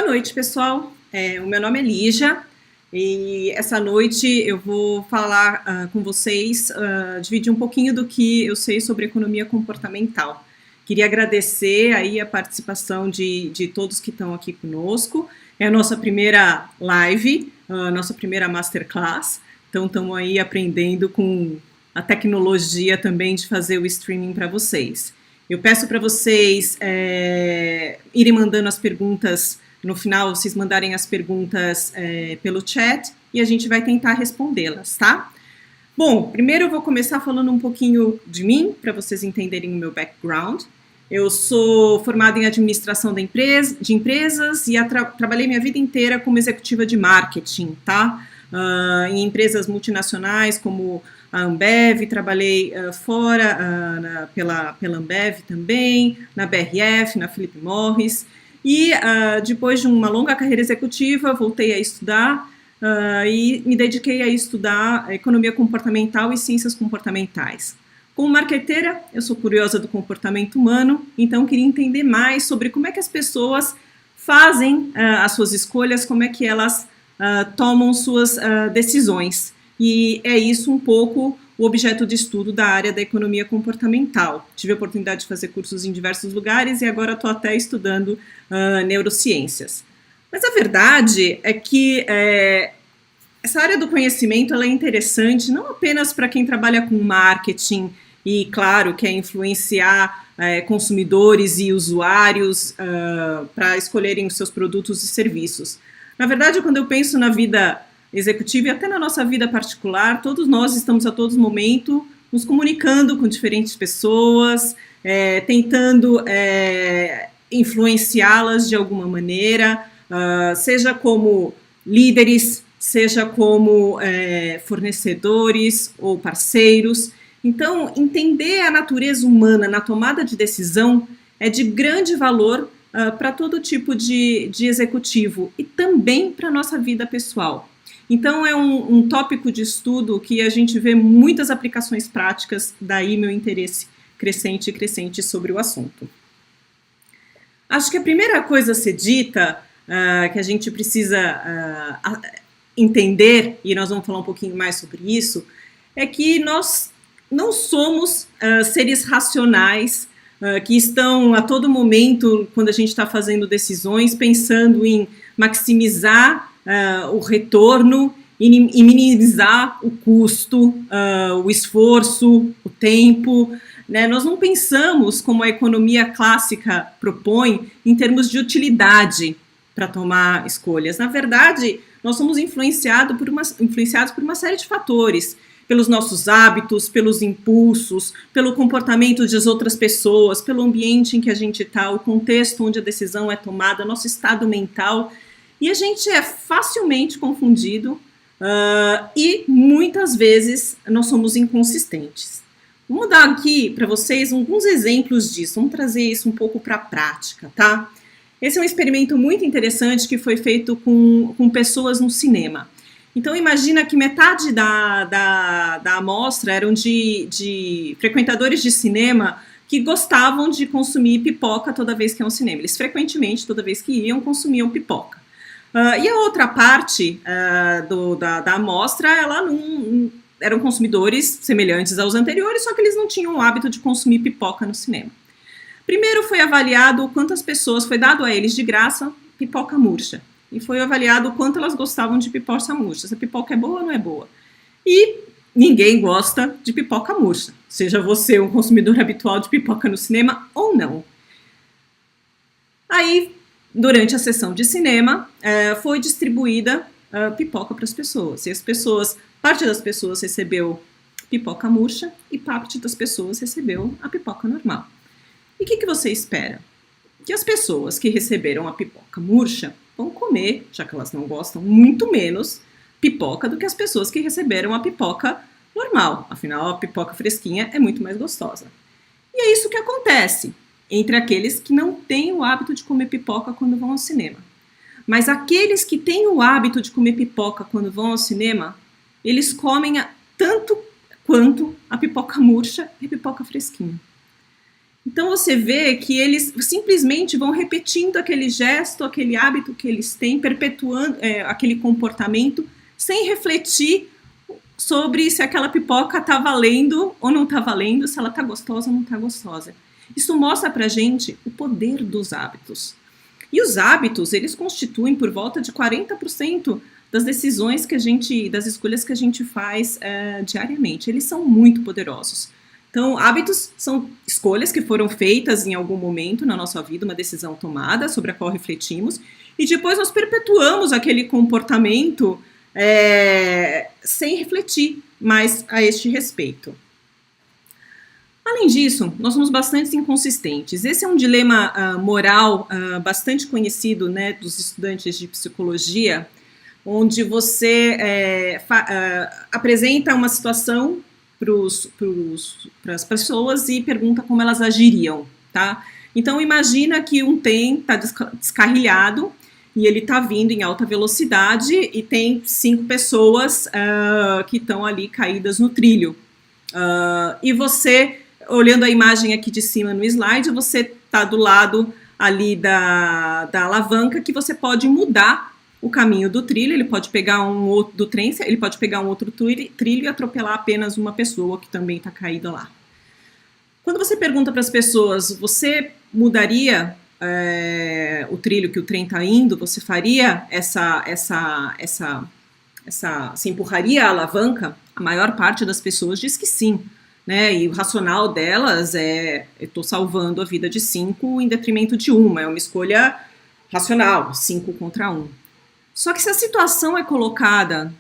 noite, pessoal. O meu nome é Lígia e essa noite eu vou falar com vocês, dividir um pouquinho do que eu sei sobre economia comportamental. Queria agradecer aí a participação de todos que estão aqui conosco. É a nossa primeira live, a nossa primeira masterclass, então estamos aí aprendendo com a tecnologia também de fazer o streaming para vocês. Eu peço para vocês irem mandando as perguntas, no final vocês mandarem as perguntas pelo chat e a gente vai tentar respondê-las, tá? Bom, primeiro eu vou começar falando um pouquinho de mim, para vocês entenderem o meu background. Eu sou formada em administração de empresas e trabalhei minha vida inteira como executiva de marketing, tá? Em empresas multinacionais como a Ambev, trabalhei fora pela Ambev também, na BRF, na Philip Morris, e depois de uma longa carreira executiva, voltei a estudar e me dediquei a estudar economia comportamental e ciências comportamentais. Como marqueteira, eu sou curiosa do comportamento humano, então queria entender mais sobre como é que as pessoas fazem as suas escolhas, como é que elas tomam suas decisões. E é isso um pouco o objeto de estudo da área da economia comportamental. Tive a oportunidade de fazer cursos em diversos lugares e agora estou até estudando neurociências. Mas a verdade é que essa área do conhecimento ela é interessante não apenas para quem trabalha com marketing e, claro, quer influenciar consumidores e usuários para escolherem os seus produtos e serviços. Na verdade, quando eu penso na vida executiva e até na nossa vida particular, todos nós estamos a todo momento nos comunicando com diferentes pessoas, tentando influenciá-las de alguma maneira, seja como líderes, seja como fornecedores ou parceiros. Então, entender a natureza humana na tomada de decisão é de grande valor para todo tipo de executivo e também para a nossa vida pessoal. Então, é um tópico de estudo que a gente vê muitas aplicações práticas, daí meu interesse crescente e crescente sobre o assunto. Acho que a primeira coisa a ser dita, que a gente precisa entender, e nós vamos falar um pouquinho mais sobre isso, é que nós não somos seres racionais que estão a todo momento, quando a gente está fazendo decisões, pensando em maximizar o retorno e minimizar o custo, o esforço, o tempo, né? Nós não pensamos, como a economia clássica propõe, em termos de utilidade para tomar escolhas. Na verdade, nós somos influenciados por uma série de fatores, pelos nossos hábitos, pelos impulsos, pelo comportamento das outras pessoas, pelo ambiente em que a gente está, o contexto onde a decisão é tomada, nosso estado mental, e a gente é facilmente confundido e muitas vezes nós somos inconsistentes. Vamos dar aqui para vocês alguns exemplos disso, vamos trazer isso um pouco para a prática, tá? Esse é um experimento muito interessante que foi feito com pessoas no cinema. Então, imagina que metade da amostra eram de frequentadores de cinema que gostavam de consumir pipoca toda vez que iam ao cinema. Eles frequentemente, toda vez que iam, consumiam pipoca. E a outra parte da amostra, eram consumidores semelhantes aos anteriores, só que eles não tinham o hábito de consumir pipoca no cinema. Primeiro foi avaliado quantas pessoas, foi dado a eles de graça pipoca murcha. E foi avaliado o quanto elas gostavam de pipoca murcha. Se a pipoca é boa ou não é boa. E ninguém gosta de pipoca murcha. Seja você um consumidor habitual de pipoca no cinema ou não. Aí, durante a sessão de cinema, foi distribuída pipoca para as pessoas. E parte das pessoas recebeu pipoca murcha e parte das pessoas recebeu a pipoca normal. E o que você espera? Que as pessoas que receberam a pipoca murcha vão comer, já que elas não gostam, muito menos pipoca do que as pessoas que receberam a pipoca normal. Afinal, a pipoca fresquinha é muito mais gostosa. E é isso que acontece entre aqueles que não têm o hábito de comer pipoca quando vão ao cinema. Mas aqueles que têm o hábito de comer pipoca quando vão ao cinema, eles comem tanto quanto a pipoca murcha e a pipoca fresquinha. Então você vê que eles simplesmente vão repetindo aquele gesto, aquele hábito que eles têm, perpetuando aquele comportamento, sem refletir sobre se aquela pipoca está valendo ou não está valendo, se ela está gostosa ou não está gostosa. Isso mostra pra gente o poder dos hábitos. E os hábitos, eles constituem por volta de 40% das decisões que a gente, das escolhas que a gente faz diariamente. Eles são muito poderosos. Então, hábitos são escolhas que foram feitas em algum momento na nossa vida, uma decisão tomada sobre a qual refletimos, e depois nós perpetuamos aquele comportamento sem refletir mais a este respeito. Além disso, nós somos bastante inconsistentes. Esse é um dilema moral bastante conhecido, né, dos estudantes de psicologia, onde você apresenta uma situação para as pessoas e pergunta como elas agiriam, tá? Então imagina que um trem está descarrilhado e ele está vindo em alta velocidade e tem 5 pessoas que estão ali caídas no trilho. E você, olhando a imagem aqui de cima no slide, você está do lado ali da alavanca que você pode mudar o caminho do trilho, ele pode pegar um outro do trem, ele pode pegar um outro trilho e atropelar apenas uma pessoa que também está caída lá. Quando você pergunta para as pessoas, você mudaria o trilho que o trem está indo? Você faria você empurraria a alavanca? A maior parte das pessoas diz que sim, né? E o racional delas eu estou salvando a vida de 5 em detrimento de uma. É uma escolha racional, 5 contra 1. Só que se a situação é colocada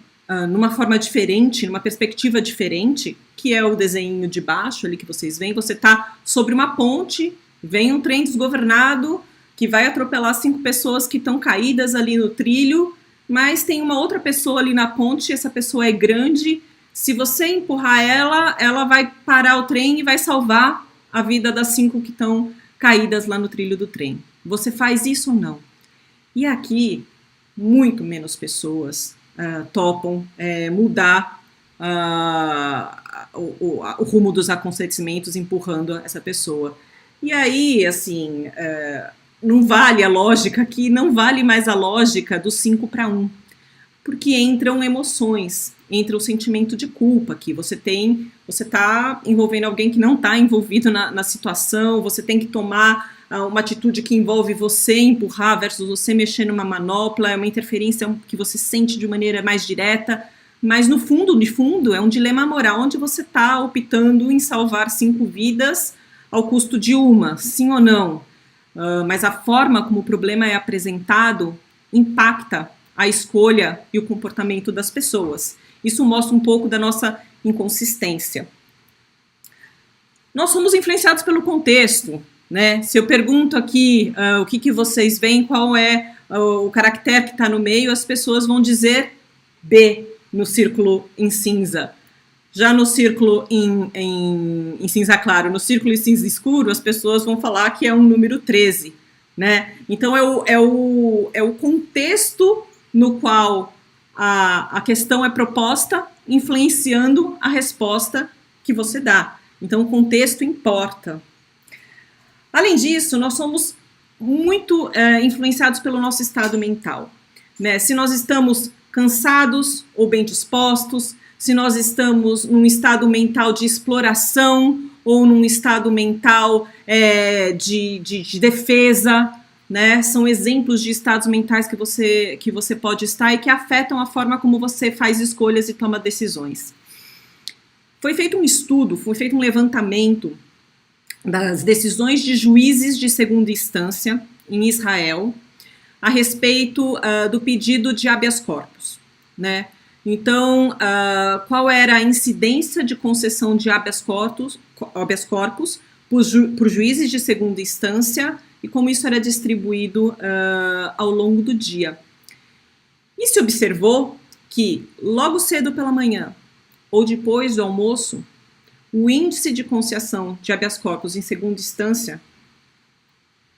numa forma diferente, numa perspectiva diferente, que é o desenho de baixo ali que vocês veem, você está sobre uma ponte, vem um trem desgovernado que vai atropelar 5 pessoas que estão caídas ali no trilho, mas tem uma outra pessoa ali na ponte, essa pessoa é grande, se você empurrar ela vai parar o trem e vai salvar a vida das 5 que estão caídas lá no trilho do trem. Você faz isso ou não? E aqui muito menos pessoas topam mudar o rumo dos acontecimentos empurrando essa pessoa. E aí, assim, não vale a lógica aqui, não vale mais a lógica do 5 para 1, porque entram emoções, entra o sentimento de culpa que você está envolvendo alguém que não está envolvido na situação, você tem que tomar uma atitude que envolve você empurrar versus você mexer numa manopla, é uma interferência que você sente de maneira mais direta, mas no fundo, de fundo, é um dilema moral onde você está optando em salvar 5 vidas ao custo de uma, sim ou não. Mas a forma como o problema é apresentado impacta a escolha e o comportamento das pessoas. Isso mostra um pouco da nossa inconsistência. Nós somos influenciados pelo contexto, né? Se eu pergunto aqui o que vocês veem, qual é o caractere que está no meio, as pessoas vão dizer B no círculo em cinza. Já no círculo em cinza claro, no círculo em cinza escuro, as pessoas vão falar que é um número 13, né? Então é o contexto no qual a questão é proposta, influenciando a resposta que você dá. Então o contexto importa. Além disso, nós somos muito influenciados pelo nosso estado mental, né? Se nós estamos cansados ou bem dispostos, se nós estamos num estado mental de exploração ou num estado mental de defesa, né? São exemplos de estados mentais que você pode estar e que afetam a forma como você faz escolhas e toma decisões. Foi feito um estudo, foi feito um levantamento das decisões de juízes de segunda instância em Israel a respeito do pedido de habeas corpus, né? Então, qual era a incidência de concessão de habeas corpus por juízes de segunda instância e como isso era distribuído ao longo do dia. E se observou que logo cedo pela manhã ou depois do almoço, o índice de concessão de habeas corpus em segunda instância,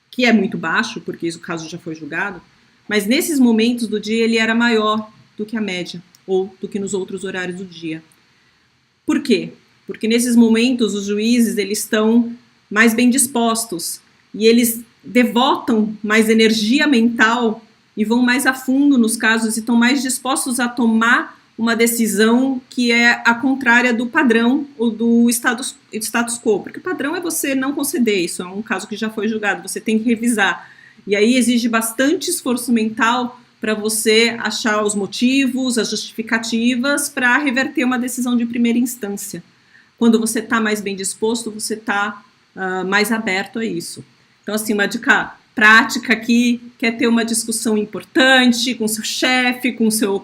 que é muito baixo, porque o caso já foi julgado, mas nesses momentos do dia ele era maior do que a média, ou do que nos outros horários do dia. Por quê? Porque nesses momentos os juízes eles estão mais bem dispostos, e eles devotam mais energia mental e vão mais a fundo nos casos e estão mais dispostos a tomar uma decisão que é a contrária do padrão ou do status quo, porque o padrão é você não conceder, isso é um caso que já foi julgado, você tem que revisar, e aí exige bastante esforço mental para você achar os motivos, as justificativas para reverter uma decisão de primeira instância. Quando você está mais bem disposto, você está mais aberto a isso. Então, assim, uma dica prática aqui, quer ter uma discussão importante com seu chefe, com seu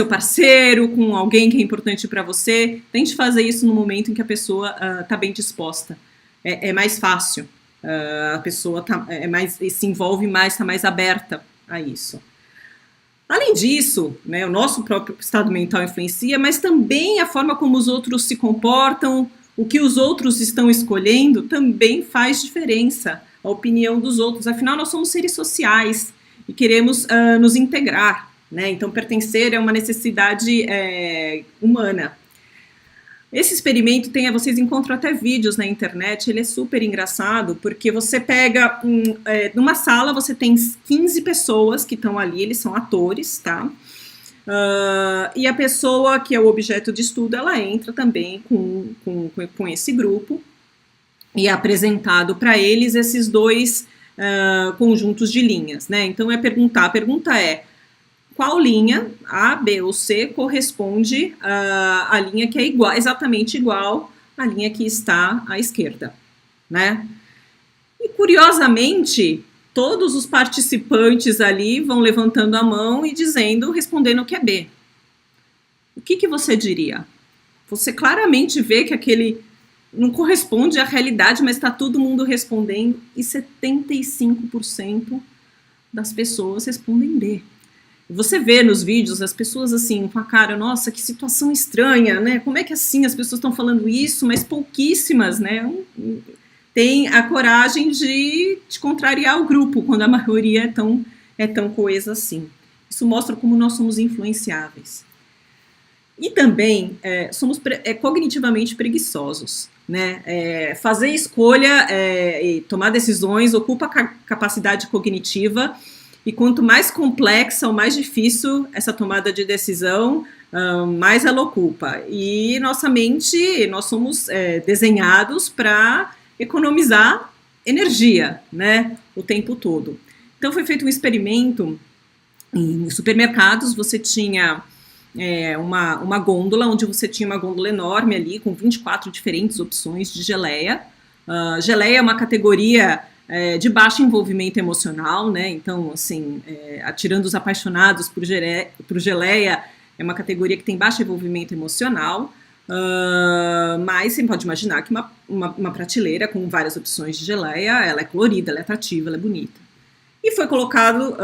parceiro, com alguém que é importante para você, tente fazer isso no momento em que a pessoa está bem disposta. É mais fácil, a pessoa se envolve mais, está mais aberta a isso. Além disso, né, o nosso próprio estado mental influencia, mas também a forma como os outros se comportam, o que os outros estão escolhendo também faz diferença, a opinião dos outros. Afinal, nós somos seres sociais e queremos nos integrar, né? Então, pertencer é uma necessidade humana. Esse experimento vocês encontram até vídeos na internet, ele é super engraçado, porque você pega, numa sala você tem 15 pessoas que estão ali, eles são atores, tá? E a pessoa que é o objeto de estudo, ela entra também com esse grupo, e é apresentado para eles esses dois conjuntos de linhas, né? Então a pergunta é, qual linha, A, B ou C, corresponde à linha que é exatamente igual à linha que está à esquerda, né? E, curiosamente, todos os participantes ali vão levantando a mão e respondendo que é B. O que você diria? Você claramente vê que aquele não corresponde à realidade, mas está todo mundo respondendo, e 75% das pessoas respondem B. Você vê nos vídeos as pessoas assim, com a cara, nossa, que situação estranha, né? Como é que assim as pessoas estão falando isso, mas pouquíssimas, né? Tem a coragem de contrariar o grupo, quando a maioria é tão coesa assim. Isso mostra como nós somos influenciáveis. E também somos cognitivamente preguiçosos, né? Fazer escolha e tomar decisões ocupa capacidade cognitiva. E quanto mais complexa ou mais difícil essa tomada de decisão, mais ela ocupa. E nossa mente, nós somos desenhados para economizar energia, né, o tempo todo. Então foi feito um experimento em supermercados, você tinha uma gôndola, onde você tinha uma gôndola enorme ali, com 24 diferentes opções de geleia. Geleia é uma categoria de baixo envolvimento emocional, né? Então, assim, atirando os apaixonados por geleia, é uma categoria que tem baixo envolvimento emocional, mas você pode imaginar que uma prateleira com várias opções de geleia, ela é colorida, ela é atrativa, ela é bonita. E foi colocado,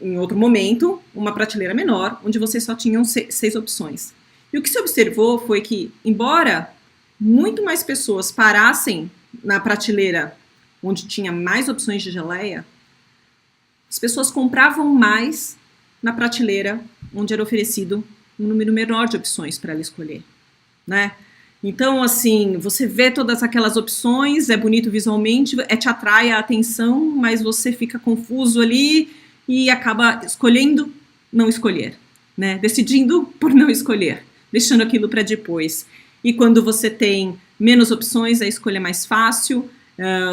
em outro momento, uma prateleira menor, onde vocês só tinham 6 opções. E o que se observou foi que, embora muito mais pessoas parassem na prateleira onde tinha mais opções de geleia, as pessoas compravam mais na prateleira onde era oferecido um número menor de opções para ela escolher, né? Então, assim, você vê todas aquelas opções, é bonito visualmente, te atrai a atenção, mas você fica confuso ali e acaba escolhendo não escolher, né? Decidindo por não escolher, deixando aquilo para depois. E quando você tem menos opções, a escolha é mais fácil,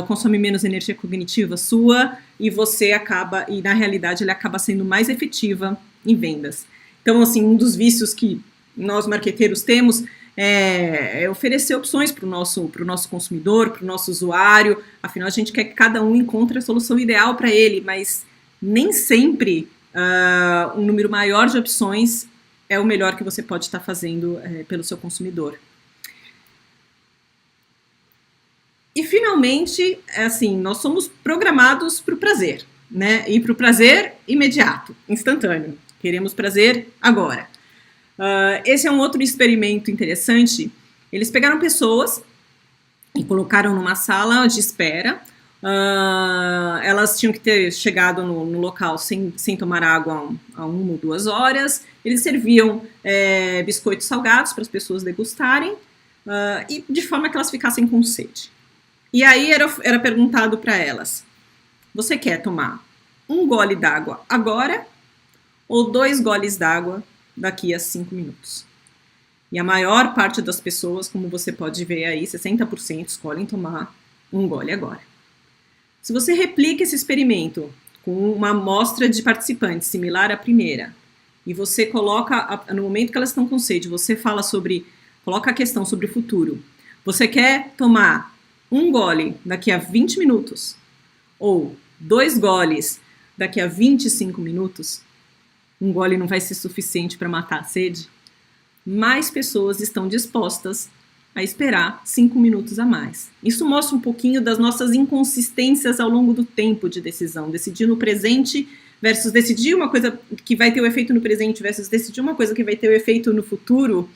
consome menos energia cognitiva sua, e na realidade, ele acaba sendo mais efetiva em vendas. Então, assim, um dos vícios que nós marqueteiros temos é oferecer opções para o nosso consumidor, para o nosso usuário. Afinal, a gente quer que cada um encontre a solução ideal para ele, mas nem sempre um número maior de opções é o melhor que você pode estar fazendo pelo seu consumidor. E, finalmente, assim, nós somos programados para o prazer, né? E para o prazer imediato, instantâneo. Queremos prazer agora. Esse é um outro experimento interessante. Eles pegaram pessoas e colocaram numa sala de espera. Elas tinham que ter chegado no local sem tomar água há 1 ou 2 horas. Eles serviam biscoitos salgados para as pessoas degustarem, e de forma que elas ficassem com sede. E aí era perguntado para elas, você quer tomar um gole d'água agora ou 2 goles d'água daqui a 5 minutos? E a maior parte das pessoas, como você pode ver aí, 60% escolhem tomar um gole agora. Se você replica esse experimento com uma amostra de participantes similar à primeira, e você coloca, no momento que elas estão com sede, você coloca a questão sobre o futuro. Você quer tomar um gole daqui a 20 minutos ou 2 goles daqui a 25 minutos? Um gole não vai ser suficiente para matar a sede? Mais pessoas estão dispostas a esperar 5 minutos a mais. Isso mostra um pouquinho das nossas inconsistências ao longo do tempo de decisão. Decidir no presente versus decidir uma coisa que vai ter o efeito no presente versus decidir uma coisa que vai ter o efeito no futuro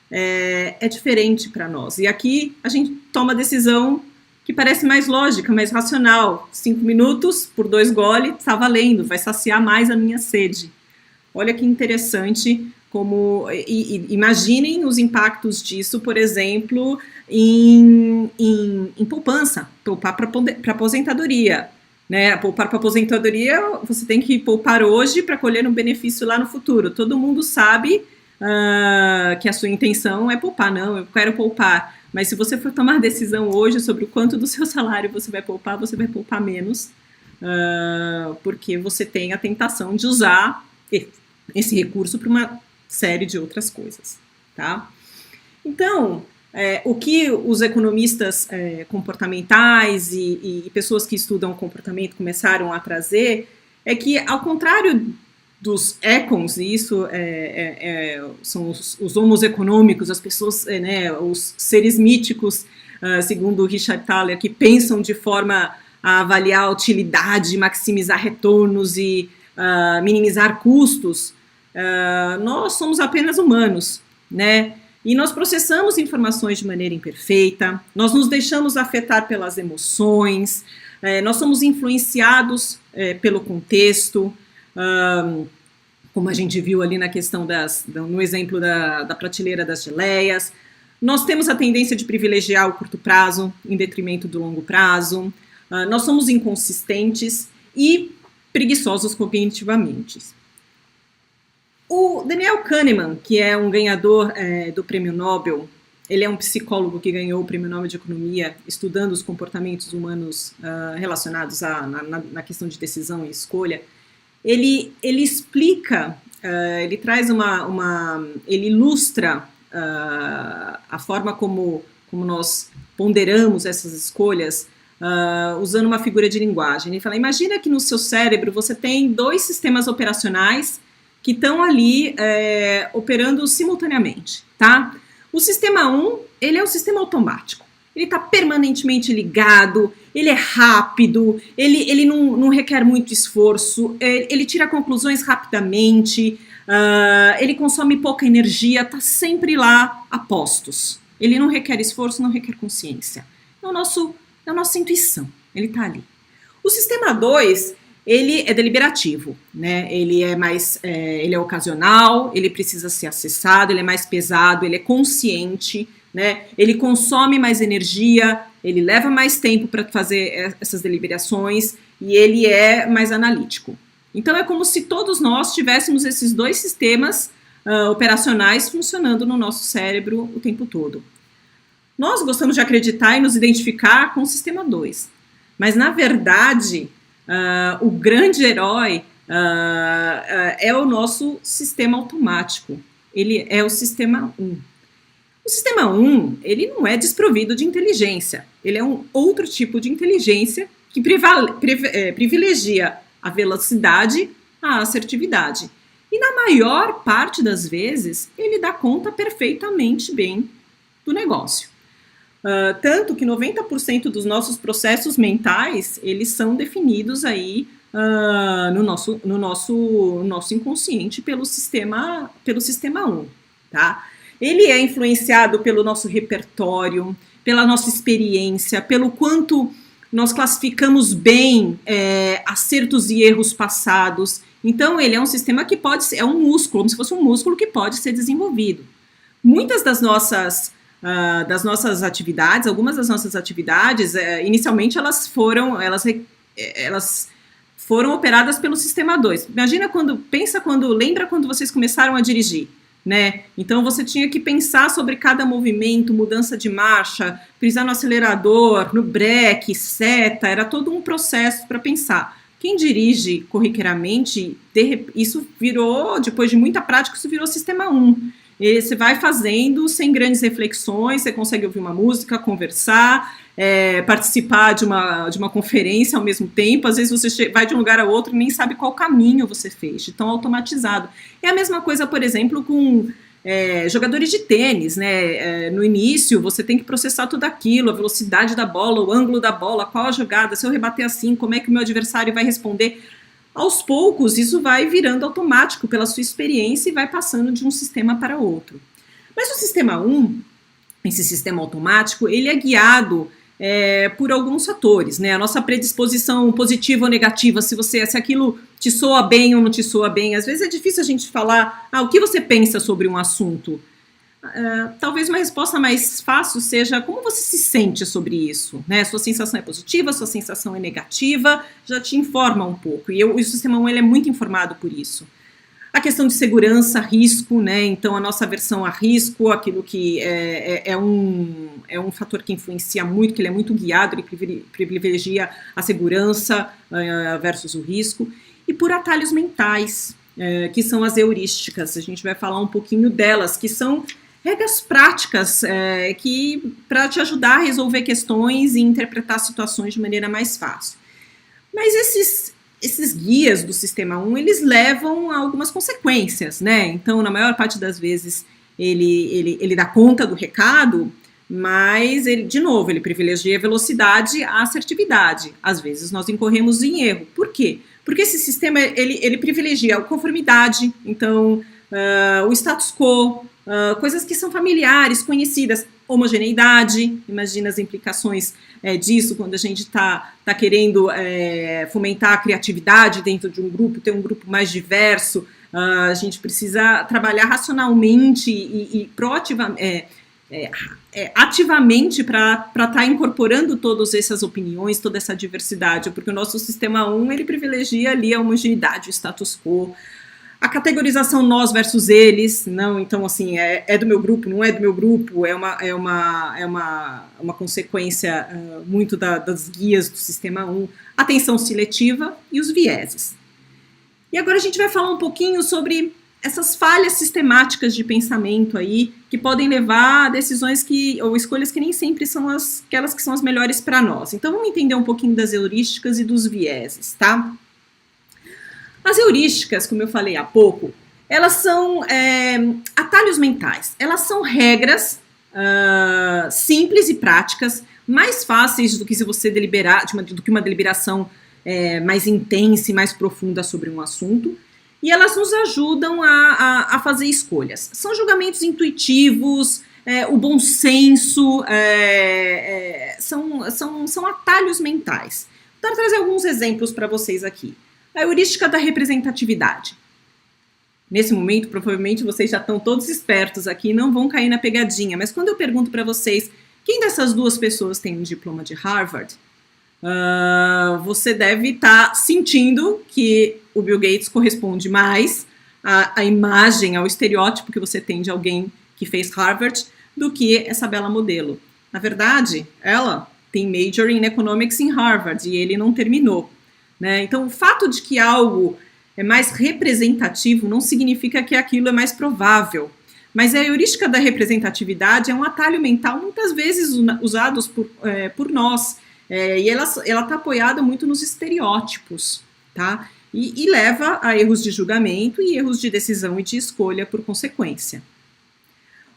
é diferente para nós. E aqui a gente toma a decisão que parece mais lógica, mais racional. 5 minutos por 2 goles, está valendo, vai saciar mais a minha sede. Olha que interessante. Imaginem os impactos disso, por exemplo, em poupança, poupar para aposentadoria. Né? Poupar para aposentadoria, você tem que poupar hoje para colher um benefício lá no futuro. Todo mundo sabe que a sua intenção é poupar. Não, eu quero poupar. Mas se você for tomar decisão hoje sobre o quanto do seu salário você vai poupar menos, porque você tem a tentação de usar esse recurso para uma série de outras coisas, tá? Então, o que os economistas comportamentais e pessoas que estudam o comportamento começaram a trazer é que, ao contrário dos econs, e isso são os homos econômicos, as pessoas, os seres míticos, segundo o Richard Thaler, que pensam de forma a avaliar a utilidade, maximizar retornos e minimizar custos, nós somos apenas humanos, né? E nós processamos informações de maneira imperfeita, nós nos deixamos afetar pelas emoções, nós somos influenciados pelo contexto, como a gente viu ali na questão no exemplo da prateleira das geleias. Nós temos a tendência de privilegiar o curto prazo em detrimento do longo prazo, nós somos inconsistentes e preguiçosos cognitivamente. O Daniel Kahneman, que é um ganhador do Prêmio Nobel, ele é um psicólogo que ganhou o Prêmio Nobel de Economia estudando os comportamentos humanos relacionados na questão de decisão e escolha. Ele explica, ele traz ele ilustra a forma como nós ponderamos essas escolhas usando uma figura de linguagem. Ele fala, imagina que no seu cérebro você tem 2 sistemas operacionais que estão ali operando simultaneamente, tá? O sistema 1, ele é um sistema automático. Ele está permanentemente ligado, ele é rápido, ele não requer muito esforço, ele tira conclusões rapidamente, ele consome pouca energia, está sempre lá a postos. Ele não requer esforço, não requer consciência. É a nossa intuição, ele está ali. O sistema 2, ele é deliberativo, né? Ele é ocasional, ele precisa ser acessado, ele é mais pesado, ele é consciente, né? Ele consome mais energia, ele leva mais tempo para fazer essas deliberações e ele é mais analítico. Então é como se todos nós tivéssemos esses 2 sistemas operacionais funcionando no nosso cérebro o tempo todo. Nós gostamos de acreditar e nos identificar com o sistema 2, mas na verdade o grande herói é o nosso sistema automático, ele é o sistema 1. O sistema 1, ele não é desprovido de inteligência, ele é um outro tipo de inteligência que privilegia a velocidade, a assertividade. E na maior parte das vezes, ele dá conta perfeitamente bem do negócio. Tanto que 90% dos nossos processos mentais, eles são definidos aí no nosso inconsciente pelo sistema 1, tá? Ele é influenciado pelo nosso repertório, pela nossa experiência, pelo quanto nós classificamos bem acertos e erros passados. Então, ele é um sistema que pode ser, é um músculo, como se fosse um músculo que pode ser desenvolvido. Muitas das nossas das nossas atividades, algumas das nossas atividades, inicialmente elas foram operadas pelo sistema 2. Lembra quando vocês começaram a dirigir, né? Então você tinha que pensar sobre cada movimento, mudança de marcha, pisar no acelerador, no breque, seta, era todo um processo para pensar. Quem dirige corriqueiramente, isso virou, depois de muita prática, isso virou sistema 1. E você vai fazendo sem grandes reflexões, você consegue ouvir uma música, conversar, participar de uma conferência ao mesmo tempo. Às vezes você vai de um lugar a outro e nem sabe qual caminho você fez, de tão automatizado. É a mesma coisa, por exemplo, com jogadores de tênis, né? No início você tem que processar tudo aquilo, a velocidade da bola, o ângulo da bola, qual a jogada, se eu rebater assim, como é que o meu adversário vai responder. Aos poucos, isso vai virando automático pela sua experiência e vai passando de um sistema para outro. Mas o sistema 1, esse sistema automático, ele é guiado por alguns fatores, né? A nossa predisposição positiva ou negativa, se aquilo te soa bem ou não te soa bem. Às vezes é difícil a gente falar, o que você pensa sobre um assunto? Talvez uma resposta mais fácil seja como você se sente sobre isso, né? Sua sensação é positiva, sua sensação é negativa, já te informa um pouco, e o sistema 1 ele é muito informado por isso. A questão de segurança, risco, né? Então a nossa aversão a risco, aquilo que é um fator que influencia muito, que ele é muito guiado, ele privilegia a segurança versus o risco, e por atalhos mentais, que são as heurísticas. A gente vai falar um pouquinho delas, que são regras práticas para te ajudar a resolver questões e interpretar situações de maneira mais fácil. Mas esses guias do sistema 1, eles levam a algumas consequências, né? Então, na maior parte das vezes, ele dá conta do recado, mas, de novo, ele privilegia a velocidade e a assertividade. Às vezes, nós incorremos em erro. Por quê? Porque esse sistema, ele privilegia a conformidade, então, o status quo, coisas que são familiares, conhecidas, homogeneidade, imagina as implicações disso quando a gente está querendo fomentar a criatividade dentro de um grupo, ter um grupo mais diverso, a gente precisa trabalhar racionalmente e ativamente para estar incorporando todas essas opiniões, toda essa diversidade, porque o nosso sistema 1, ele privilegia ali a homogeneidade, o status quo, a categorização nós versus eles, não, então assim, é do meu grupo, não é do meu grupo, é uma consequência muito das guias do sistema 1, atenção seletiva e os vieses. E agora a gente vai falar um pouquinho sobre essas falhas sistemáticas de pensamento aí, que podem levar a decisões ou escolhas que nem sempre são aquelas que são as melhores para nós. Então vamos entender um pouquinho das heurísticas e dos vieses, tá? As heurísticas, como eu falei há pouco, elas são atalhos mentais. Elas são regras simples e práticas, mais fáceis do que se você deliberar, do que uma deliberação mais intensa e mais profunda sobre um assunto. E elas nos ajudam a fazer escolhas. São julgamentos intuitivos, o bom senso, são atalhos mentais. Vou trazer alguns exemplos para vocês aqui. A heurística da representatividade. Nesse momento, provavelmente, vocês já estão todos espertos aqui e não vão cair na pegadinha. Mas quando eu pergunto para vocês, quem dessas duas pessoas tem um diploma de Harvard? Você deve estar sentindo que o Bill Gates corresponde mais à imagem, ao estereótipo que você tem de alguém que fez Harvard do que essa bela modelo. Na verdade, ela tem major in economics em Harvard e ele não terminou. Né? Então, o fato de que algo é mais representativo não significa que aquilo é mais provável. Mas a heurística da representatividade é um atalho mental muitas vezes usado por nós. E ela está apoiada muito nos estereótipos, tá? E leva a erros de julgamento e erros de decisão e de escolha por consequência.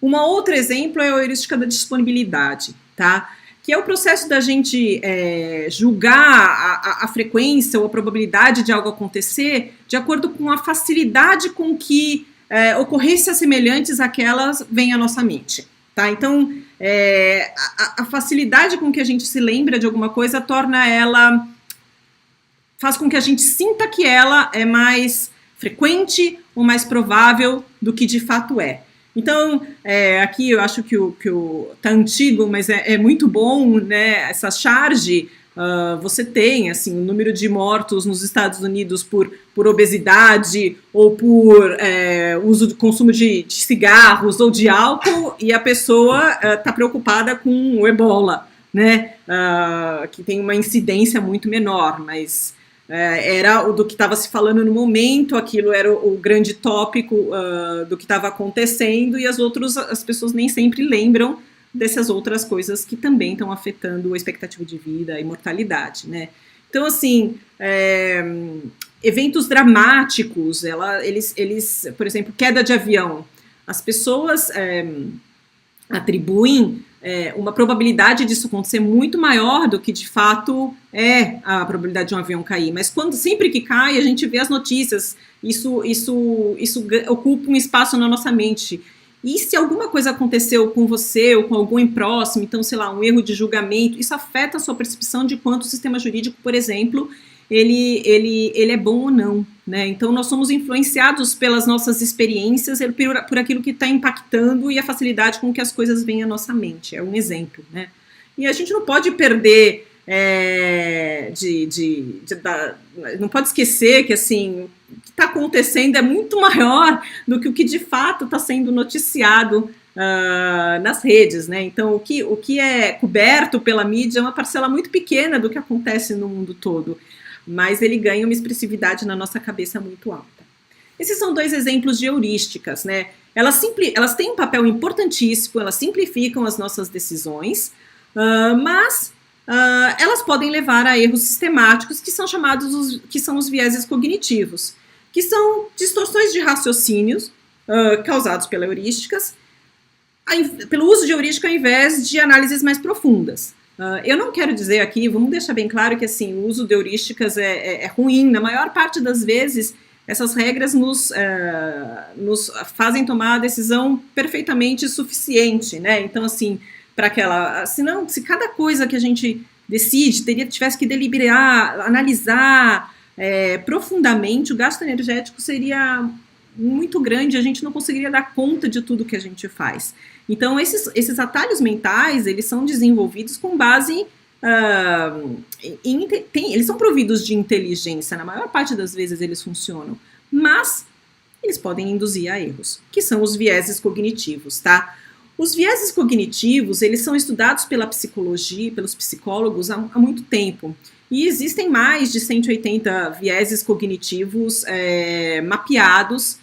Um outro exemplo é a heurística da disponibilidade, tá? Que é o processo da gente julgar a frequência ou a probabilidade de algo acontecer de acordo com a facilidade com que ocorrências semelhantes àquelas vêm à nossa mente. Tá? Então, a facilidade com que a gente se lembra de alguma coisa faz com que a gente sinta que ela é mais frequente ou mais provável do que de fato é. Então, aqui eu acho que tá antigo, mas é muito bom, né? Essa charge, você tem, assim, o número de mortos nos Estados Unidos por obesidade ou por consumo de cigarros ou de álcool, e a pessoa está preocupada com o ebola, né? Que tem uma incidência muito menor, mas era o do que estava se falando no momento, aquilo era o grande tópico do que estava acontecendo, e as pessoas nem sempre lembram dessas outras coisas que também estão afetando a expectativa de vida, a imortalidade, né? Então, assim, eventos dramáticos, eles, por exemplo, queda de avião, as pessoas atribuem uma probabilidade disso acontecer muito maior do que de fato é a probabilidade de um avião cair, mas sempre que cai a gente vê as notícias, isso ocupa um espaço na nossa mente. E se alguma coisa aconteceu com você ou com alguém próximo, então, sei lá, um erro de julgamento, isso afeta a sua percepção de quanto o sistema jurídico, por exemplo, ele é bom ou não, né? Então, nós somos influenciados pelas nossas experiências, por aquilo que está impactando e a facilidade com que as coisas vêm à nossa mente. É um exemplo, né? E a gente não pode perder, não pode esquecer que, assim, o que está acontecendo é muito maior do que o que de fato está sendo noticiado nas redes, né? Então, o que é coberto pela mídia é uma parcela muito pequena do que acontece no mundo todo, mas ele ganha uma expressividade na nossa cabeça muito alta. Esses são 2 exemplos de heurísticas, né? Elas têm um papel importantíssimo, elas simplificam as nossas decisões, mas elas podem levar a erros sistemáticos que são chamados, que são os vieses cognitivos, que são distorções de raciocínios causados pelas heurísticas, pelo uso de heurística ao invés de análises mais profundas. Eu não quero dizer aqui, vamos deixar bem claro que, assim, o uso de heurísticas é ruim. Na maior parte das vezes, essas regras nos fazem tomar a decisão perfeitamente suficiente, né? Então, assim, se cada coisa que a gente decide tivesse que deliberar, analisar profundamente, o gasto energético seria muito grande, a gente não conseguiria dar conta de tudo que a gente faz. Então, esses atalhos mentais, eles são desenvolvidos com base eles são providos de inteligência, na maior parte das vezes eles funcionam, mas eles podem induzir a erros, que são os vieses cognitivos, tá? Os vieses cognitivos, eles são estudados pela psicologia, pelos psicólogos há muito tempo, e existem mais de 180 vieses cognitivos mapeados.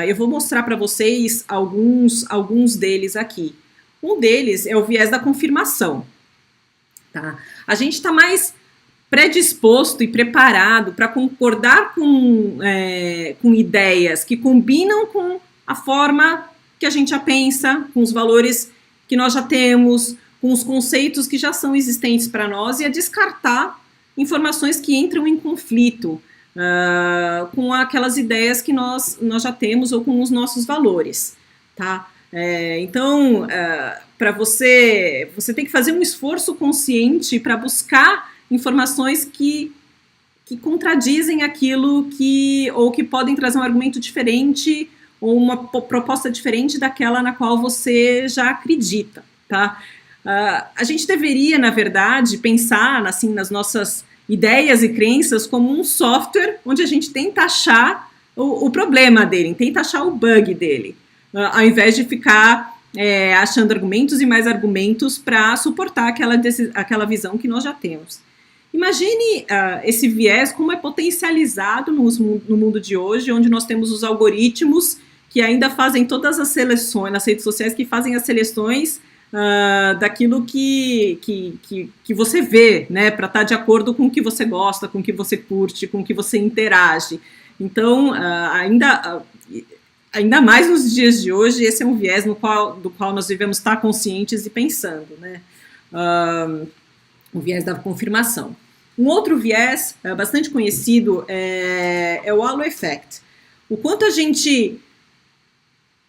Eu vou mostrar para vocês alguns deles aqui. Um deles é o viés da confirmação. Tá? A gente está mais predisposto e preparado para concordar com ideias que combinam com a forma que a gente já pensa, com os valores que nós já temos, com os conceitos que já são existentes para nós, e a descartar informações que entram em conflito com aquelas ideias que nós já temos ou com os nossos valores, tá? Então, para você tem que fazer um esforço consciente para buscar informações que contradizem aquilo ou que podem trazer um argumento diferente ou uma proposta diferente daquela na qual você já acredita, tá? A gente deveria, na verdade, pensar assim, nas nossas ideias e crenças como um software onde a gente tenta achar o problema dele, tenta achar o bug dele, ao invés de ficar achando argumentos e mais argumentos para suportar aquela visão que nós já temos. Imagine esse viés como é potencializado no mundo de hoje, onde nós temos os algoritmos que ainda fazem todas as seleções, nas redes sociais, que fazem as seleções daquilo que você vê, né, para estar de acordo com o que você gosta, com o que você curte, com o que você interage. Então, ainda mais nos dias de hoje, esse é um viés do qual nós devemos estar conscientes e pensando, né? O viés da confirmação. Um outro viés bastante conhecido é o halo effect. O quanto a gente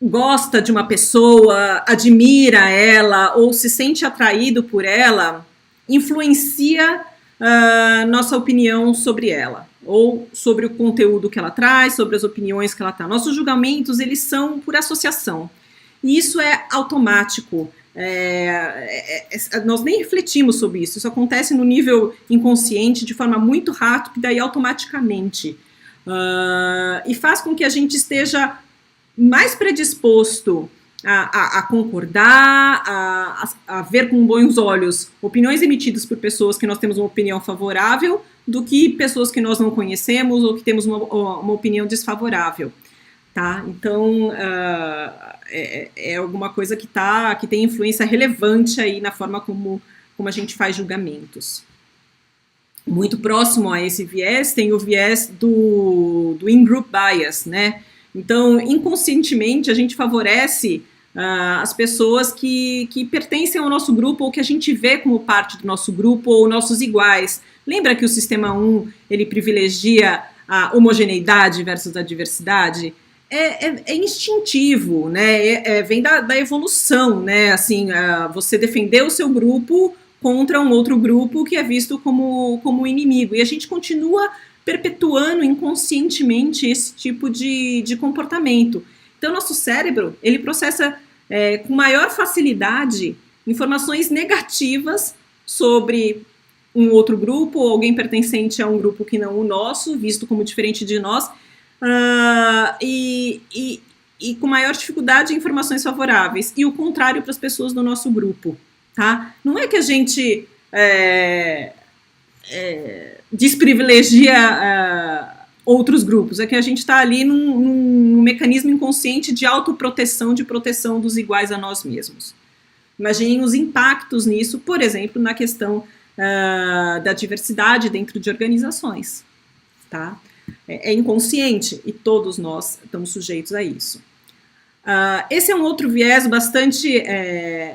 gosta de uma pessoa, admira ela ou se sente atraído por ela, influencia nossa opinião sobre ela, ou sobre o conteúdo que ela traz, sobre as opiniões que ela tá. Nossos julgamentos, eles são por associação. e isso é automático. Nós nem refletimos sobre isso acontece no nível inconsciente de forma muito rápida e automaticamente. E faz com que a gente esteja mais predisposto a concordar, a ver com bons olhos opiniões emitidas por pessoas que nós temos uma opinião favorável, do que pessoas que nós não conhecemos ou que temos uma opinião desfavorável. Tá? Então, é alguma coisa que tem influência relevante aí na forma como a gente faz julgamentos. Muito próximo a esse viés, tem o viés do in-group bias, né? Então, inconscientemente, a gente favorece as pessoas que pertencem ao nosso grupo ou que a gente vê como parte do nosso grupo ou nossos iguais. Lembra que o sistema 1, ele privilegia a homogeneidade versus a diversidade? É instintivo, né? Vem da evolução, né? Assim, você defender o seu grupo contra um outro grupo que é visto como inimigo. E a gente continua perpetuando inconscientemente esse tipo de comportamento. Então, nosso cérebro, ele processa com maior facilidade informações negativas sobre um outro grupo, ou alguém pertencente a um grupo que não o nosso, visto como diferente de nós, e com maior dificuldade em informações favoráveis, e o contrário para as pessoas do nosso grupo. Tá? Não é que a gente desprivilegia outros grupos, é que a gente está ali num mecanismo inconsciente de autoproteção, de proteção dos iguais a nós mesmos. Imaginem os impactos nisso, por exemplo, na questão da diversidade dentro de organizações. Tá? É inconsciente e todos nós estamos sujeitos a isso. Esse é um outro viés bastante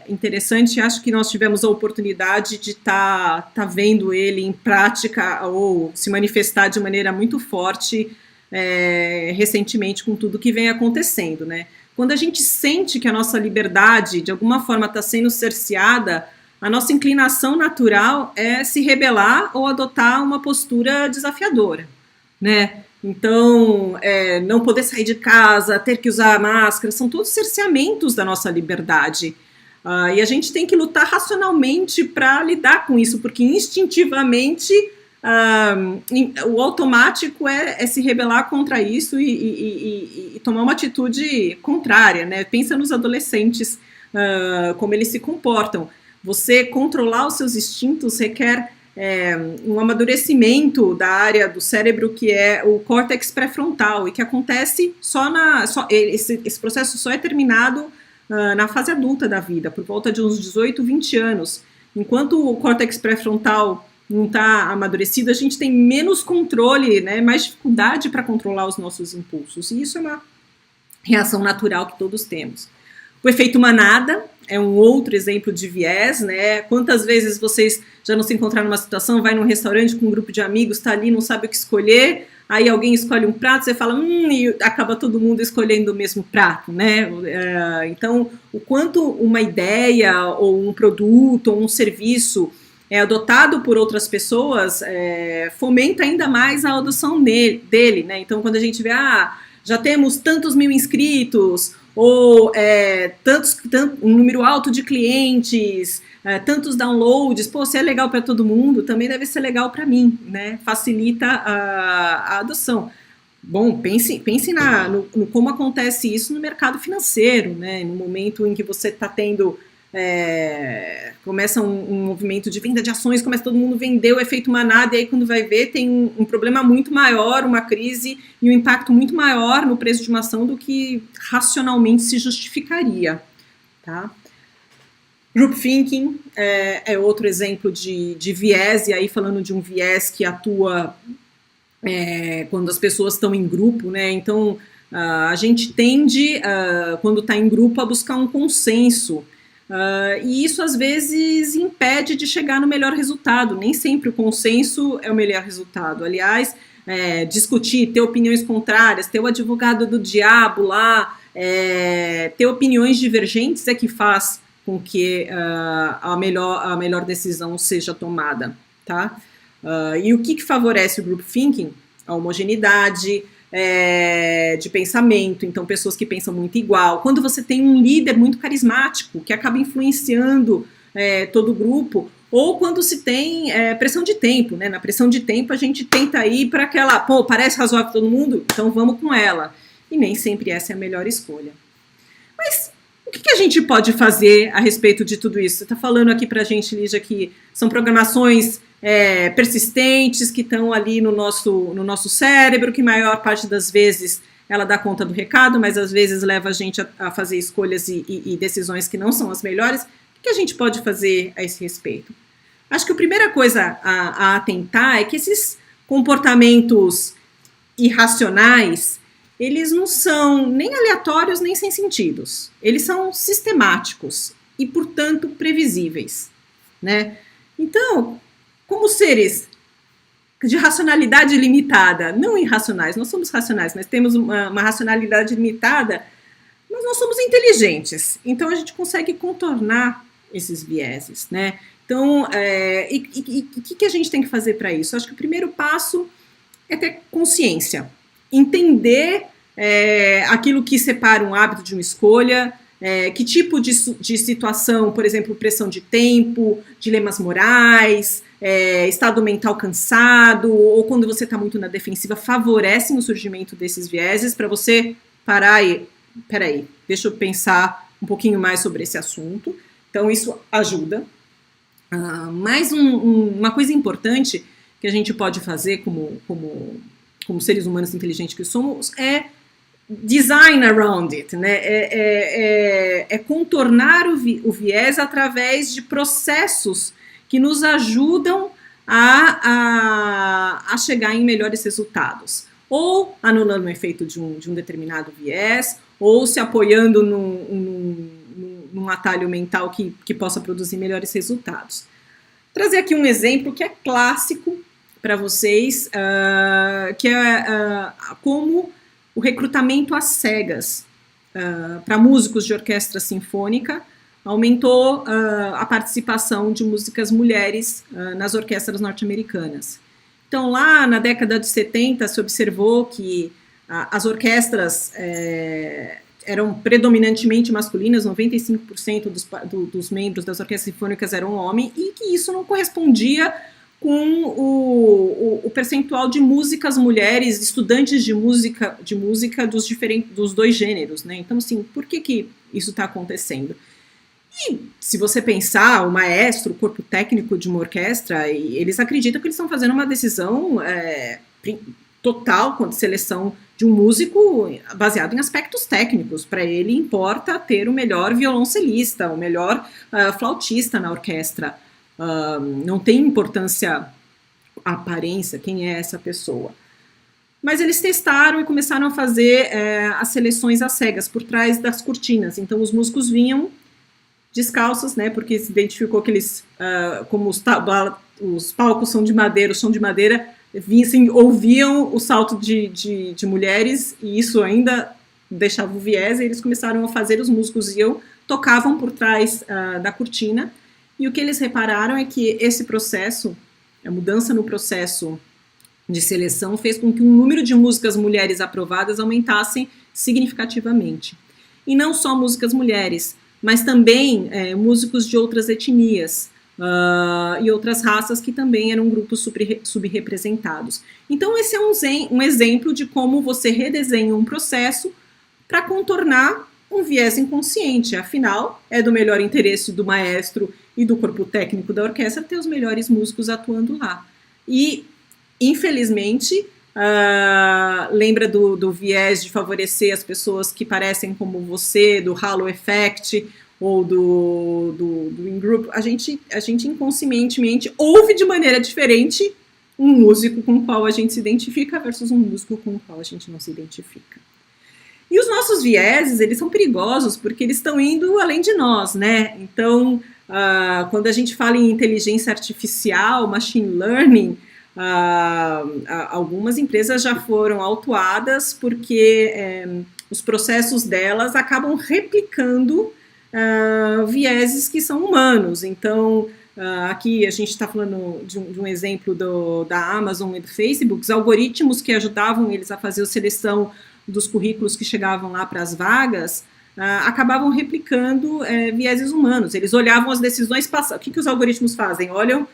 interessante, acho que nós tivemos a oportunidade de tá vendo ele em prática ou se manifestar de maneira muito forte recentemente com tudo que vem acontecendo, né? Quando a gente sente que a nossa liberdade de alguma forma está sendo cerceada, a nossa inclinação natural é se rebelar ou adotar uma postura desafiadora, né? Então, não poder sair de casa, ter que usar máscara, são todos cerceamentos da nossa liberdade. E a gente tem que lutar racionalmente para lidar com isso, porque instintivamente o automático é se rebelar contra isso e tomar uma atitude contrária, né? Pensa nos adolescentes, como eles se comportam. Você controlar os seus instintos requer um amadurecimento da área do cérebro que é o córtex pré-frontal e que acontece esse processo só é terminado na fase adulta da vida, por volta de uns 18, 20 anos. Enquanto o córtex pré-frontal não está amadurecido, a gente tem menos controle, né, mais dificuldade para controlar os nossos impulsos, e isso é uma reação natural que todos temos. O efeito manada é um outro exemplo de viés, né? Quantas vezes vocês já não se encontraram numa situação, vai num restaurante com um grupo de amigos, está ali, não sabe o que escolher, aí alguém escolhe um prato, você fala, e acaba todo mundo escolhendo o mesmo prato, né? Então, o quanto uma ideia, ou um produto, ou um serviço é adotado por outras pessoas, fomenta ainda mais a adoção dele, né? Então, quando a gente vê, já temos tantos mil inscritos, ou um número alto de clientes, tantos downloads, se é legal para todo mundo, também deve ser legal para mim, né? Facilita a adoção. Bom, pense no como acontece isso no mercado financeiro, né? No momento em que você está tendo, começa um movimento de venda de ações, começa todo mundo vender o efeito manada, e aí quando vai ver tem um problema muito maior, uma crise e um impacto muito maior no preço de uma ação do que racionalmente se justificaria, tá? Group thinking é outro exemplo de viés, e aí falando de um viés que atua quando as pessoas estão em grupo, né? Então a gente tende, quando está em grupo, a buscar um consenso. E isso às vezes impede de chegar no melhor resultado. Nem sempre o consenso é o melhor resultado. Aliás, discutir, ter opiniões contrárias, ter o advogado do diabo lá, ter opiniões divergentes é que faz com que a melhor decisão seja tomada, tá? E o que favorece o group thinking? A homogeneidade, de pensamento, então pessoas que pensam muito igual. Quando você tem um líder muito carismático, que acaba influenciando todo o grupo, ou quando se tem pressão de tempo, né? Na pressão de tempo a gente tenta ir para aquela, parece razoável todo mundo, então vamos com ela. E nem sempre essa é a melhor escolha. Mas o que a gente pode fazer a respeito de tudo isso? Você está falando aqui para a gente, Lígia, que são programações persistentes que estão ali no nosso cérebro, que a maior parte das vezes ela dá conta do recado, mas às vezes leva a gente a fazer escolhas e decisões que não são as melhores. O que a gente pode fazer a esse respeito? Acho que a primeira coisa a atentar é que esses comportamentos irracionais, eles não são nem aleatórios nem sem sentidos. Eles são sistemáticos e, portanto, previsíveis, né? Então, como seres de racionalidade limitada, não irracionais, nós somos racionais, mas temos uma racionalidade limitada, mas nós somos inteligentes. Então, a gente consegue contornar esses vieses, né? Então, o que a gente tem que fazer para isso? Acho que o primeiro passo é ter consciência, entender aquilo que separa um hábito de uma escolha, que tipo de situação, por exemplo, pressão de tempo, dilemas morais, estado mental cansado, ou quando você está muito na defensiva, favorecem o surgimento desses vieses para você parar e, peraí, deixa eu pensar um pouquinho mais sobre esse assunto. Então, isso ajuda. Mais uma coisa importante que a gente pode fazer como seres humanos inteligentes que somos é design around it, né? Contornar o viés através de processos que nos ajudam a chegar em melhores resultados. Ou anulando o efeito de um determinado viés, ou se apoiando num atalho mental que possa produzir melhores resultados. Trazer aqui um exemplo que é clássico para vocês, que é como o recrutamento às cegas para músicos de orquestra sinfônica aumentou a participação de músicas mulheres nas orquestras norte-americanas. Então, lá na década de 70, se observou que as orquestras eram predominantemente masculinas, 95% dos membros das orquestras sinfônicas eram homens, e que isso não correspondia com o percentual de músicas mulheres, estudantes de música dos dois gêneros, né? Então, assim, por que isso está acontecendo? E se você pensar, o maestro, o corpo técnico de uma orquestra, eles acreditam que eles estão fazendo uma decisão total de seleção de um músico baseado em aspectos técnicos. Para ele importa ter o melhor violoncelista, o melhor flautista na orquestra. Não tem importância a aparência, quem é essa pessoa. Mas eles testaram e começaram a fazer as seleções às cegas, por trás das cortinas. Então os músicos vinham descalços, né, porque se identificou que eles, como os palcos são de madeira, o som de madeira, assim, ouviam o salto de mulheres, e isso ainda deixava o viés, e eles começaram a fazer, os músicos tocavam por trás da cortina, e o que eles repararam é que esse processo, a mudança no processo de seleção, fez com que o número de músicas mulheres aprovadas aumentassem significativamente. E não só músicas mulheres, mas também músicos de outras etnias e outras raças que também eram grupos subrepresentados. Então esse é um exemplo de como você redesenha um processo para contornar um viés inconsciente. Afinal, é do melhor interesse do maestro e do corpo técnico da orquestra ter os melhores músicos atuando lá. E, infelizmente, lembra do viés de favorecer as pessoas que parecem como você, do halo effect ou do in-group. A gente inconscientemente ouve de maneira diferente um músico com o qual a gente se identifica versus um músico com o qual a gente não se identifica. E os nossos vieses, eles são perigosos porque eles estão indo além de nós, né? Então, quando a gente fala em inteligência artificial, machine learning, algumas empresas já foram autuadas porque os processos delas acabam replicando vieses que são humanos. Então, aqui a gente está falando de um exemplo da Amazon e do Facebook, os algoritmos que ajudavam eles a fazer a seleção dos currículos que chegavam lá para as vagas, acabavam replicando vieses humanos. Eles olhavam as decisões passadas. O que os algoritmos fazem? Olham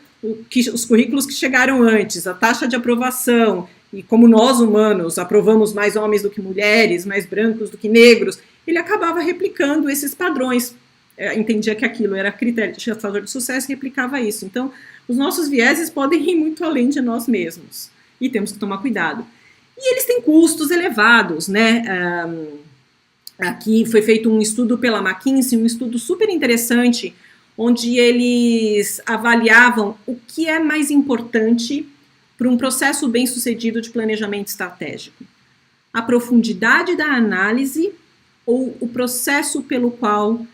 os currículos que chegaram antes, a taxa de aprovação, e como nós humanos aprovamos mais homens do que mulheres, mais brancos do que negros, ele acabava replicando esses padrões. Entendia que aquilo era critério de fator de sucesso e replicava isso. Então, os nossos vieses podem ir muito além de nós mesmos. E temos que tomar cuidado. E eles têm custos elevados, né? Aqui foi feito um estudo pela McKinsey, um estudo super interessante, onde eles avaliavam o que é mais importante para um processo bem-sucedido de planejamento estratégico. A profundidade da análise ou o processo pelo qual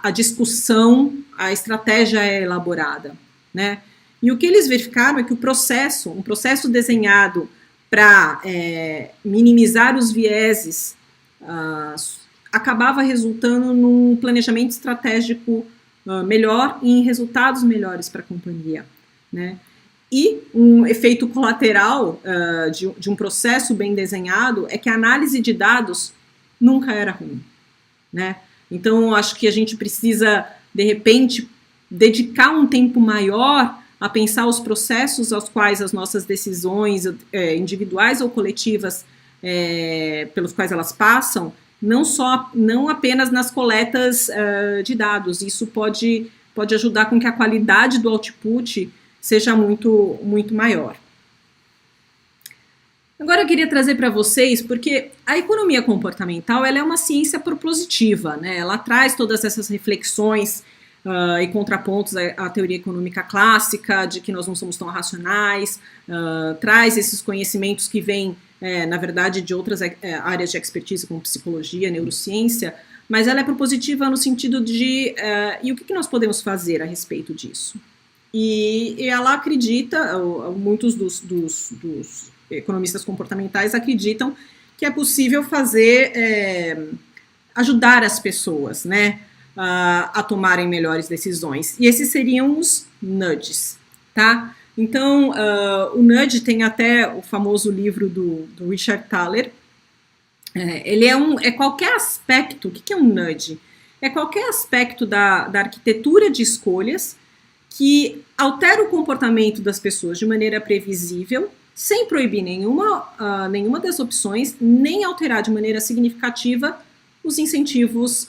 a discussão, a estratégia é elaborada, né? E o que eles verificaram é que um processo desenhado para minimizar os vieses, acabava resultando num planejamento estratégico melhor e em resultados melhores para a companhia, né? E um efeito colateral de um processo bem desenhado é que a análise de dados nunca era ruim, né? Então, acho que a gente precisa, de repente, dedicar um tempo maior a pensar os processos aos quais as nossas decisões individuais ou coletivas pelos quais elas passam, não apenas nas coletas de dados. Isso pode ajudar com que a qualidade do output seja muito, muito maior. Agora eu queria trazer para vocês, porque a economia comportamental ela é uma ciência propositiva, né? Ela traz todas essas reflexões e contrapontos à teoria econômica clássica, de que nós não somos tão racionais, traz esses conhecimentos que vêm, na verdade, de outras áreas de expertise, como psicologia, neurociência, mas ela é propositiva no sentido de, e o que nós podemos fazer a respeito disso? E ela acredita, muitos dos economistas comportamentais acreditam que é possível ajudar as pessoas, né, a tomarem melhores decisões. E esses seriam os nudges, tá? Então, o nudge tem até o famoso livro do Richard Thaler. Ele é qualquer aspecto. O que é um nudge? É qualquer aspecto da arquitetura de escolhas que altera o comportamento das pessoas de maneira previsível, sem proibir nenhuma das opções, nem alterar de maneira significativa os incentivos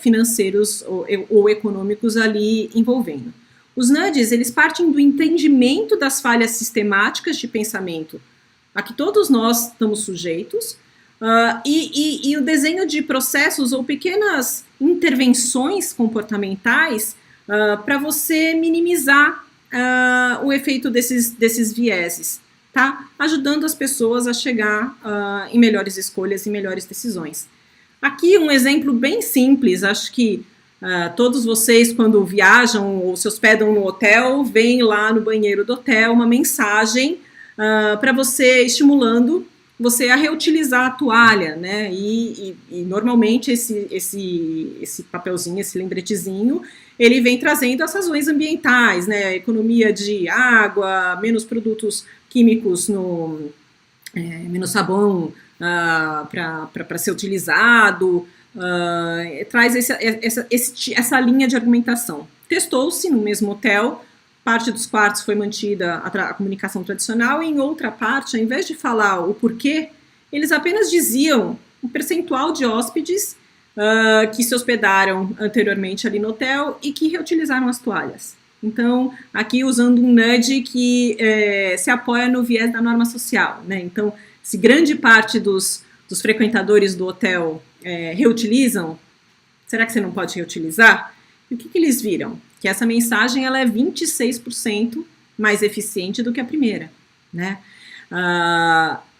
financeiros ou econômicos ali envolvendo. Os nudges, eles partem do entendimento das falhas sistemáticas de pensamento a que todos nós estamos sujeitos, e o desenho de processos ou pequenas intervenções comportamentais para você minimizar o efeito desses vieses, tá? Ajudando as pessoas a chegar em melhores escolhas e melhores decisões. Aqui um exemplo bem simples, acho que todos vocês quando viajam ou se hospedam no hotel, veem lá no banheiro do hotel uma mensagem para você, estimulando você a reutilizar a toalha, né? E normalmente esse papelzinho, esse lembretezinho, ele vem trazendo as razões ambientais, né? Economia de água, menos produtos químicos, menos sabão para ser utilizado, traz essa linha de argumentação. Testou-se no mesmo hotel, parte dos quartos foi mantida a comunicação tradicional e em outra parte, ao invés de falar o porquê, eles apenas diziam o percentual de hóspedes que se hospedaram anteriormente ali no hotel e que reutilizaram as toalhas. Então, aqui usando um nudge que se apoia no viés da norma social, né? Então, se grande parte dos frequentadores do hotel reutilizam, será que você não pode reutilizar? E o que eles viram? Que essa mensagem ela é 26% mais eficiente do que a primeira, né?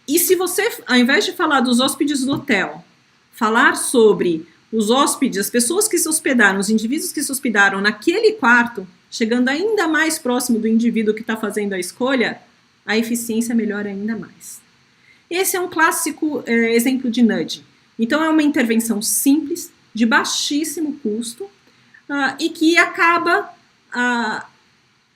E se você, ao invés de falar dos hóspedes do hotel, falar sobre os hóspedes, as pessoas que se hospedaram, os indivíduos que se hospedaram naquele quarto, chegando ainda mais próximo do indivíduo que está fazendo a escolha, a eficiência melhora ainda mais. Esse é um clássico exemplo de nudge. Então, é uma intervenção simples, de baixíssimo custo, e que acaba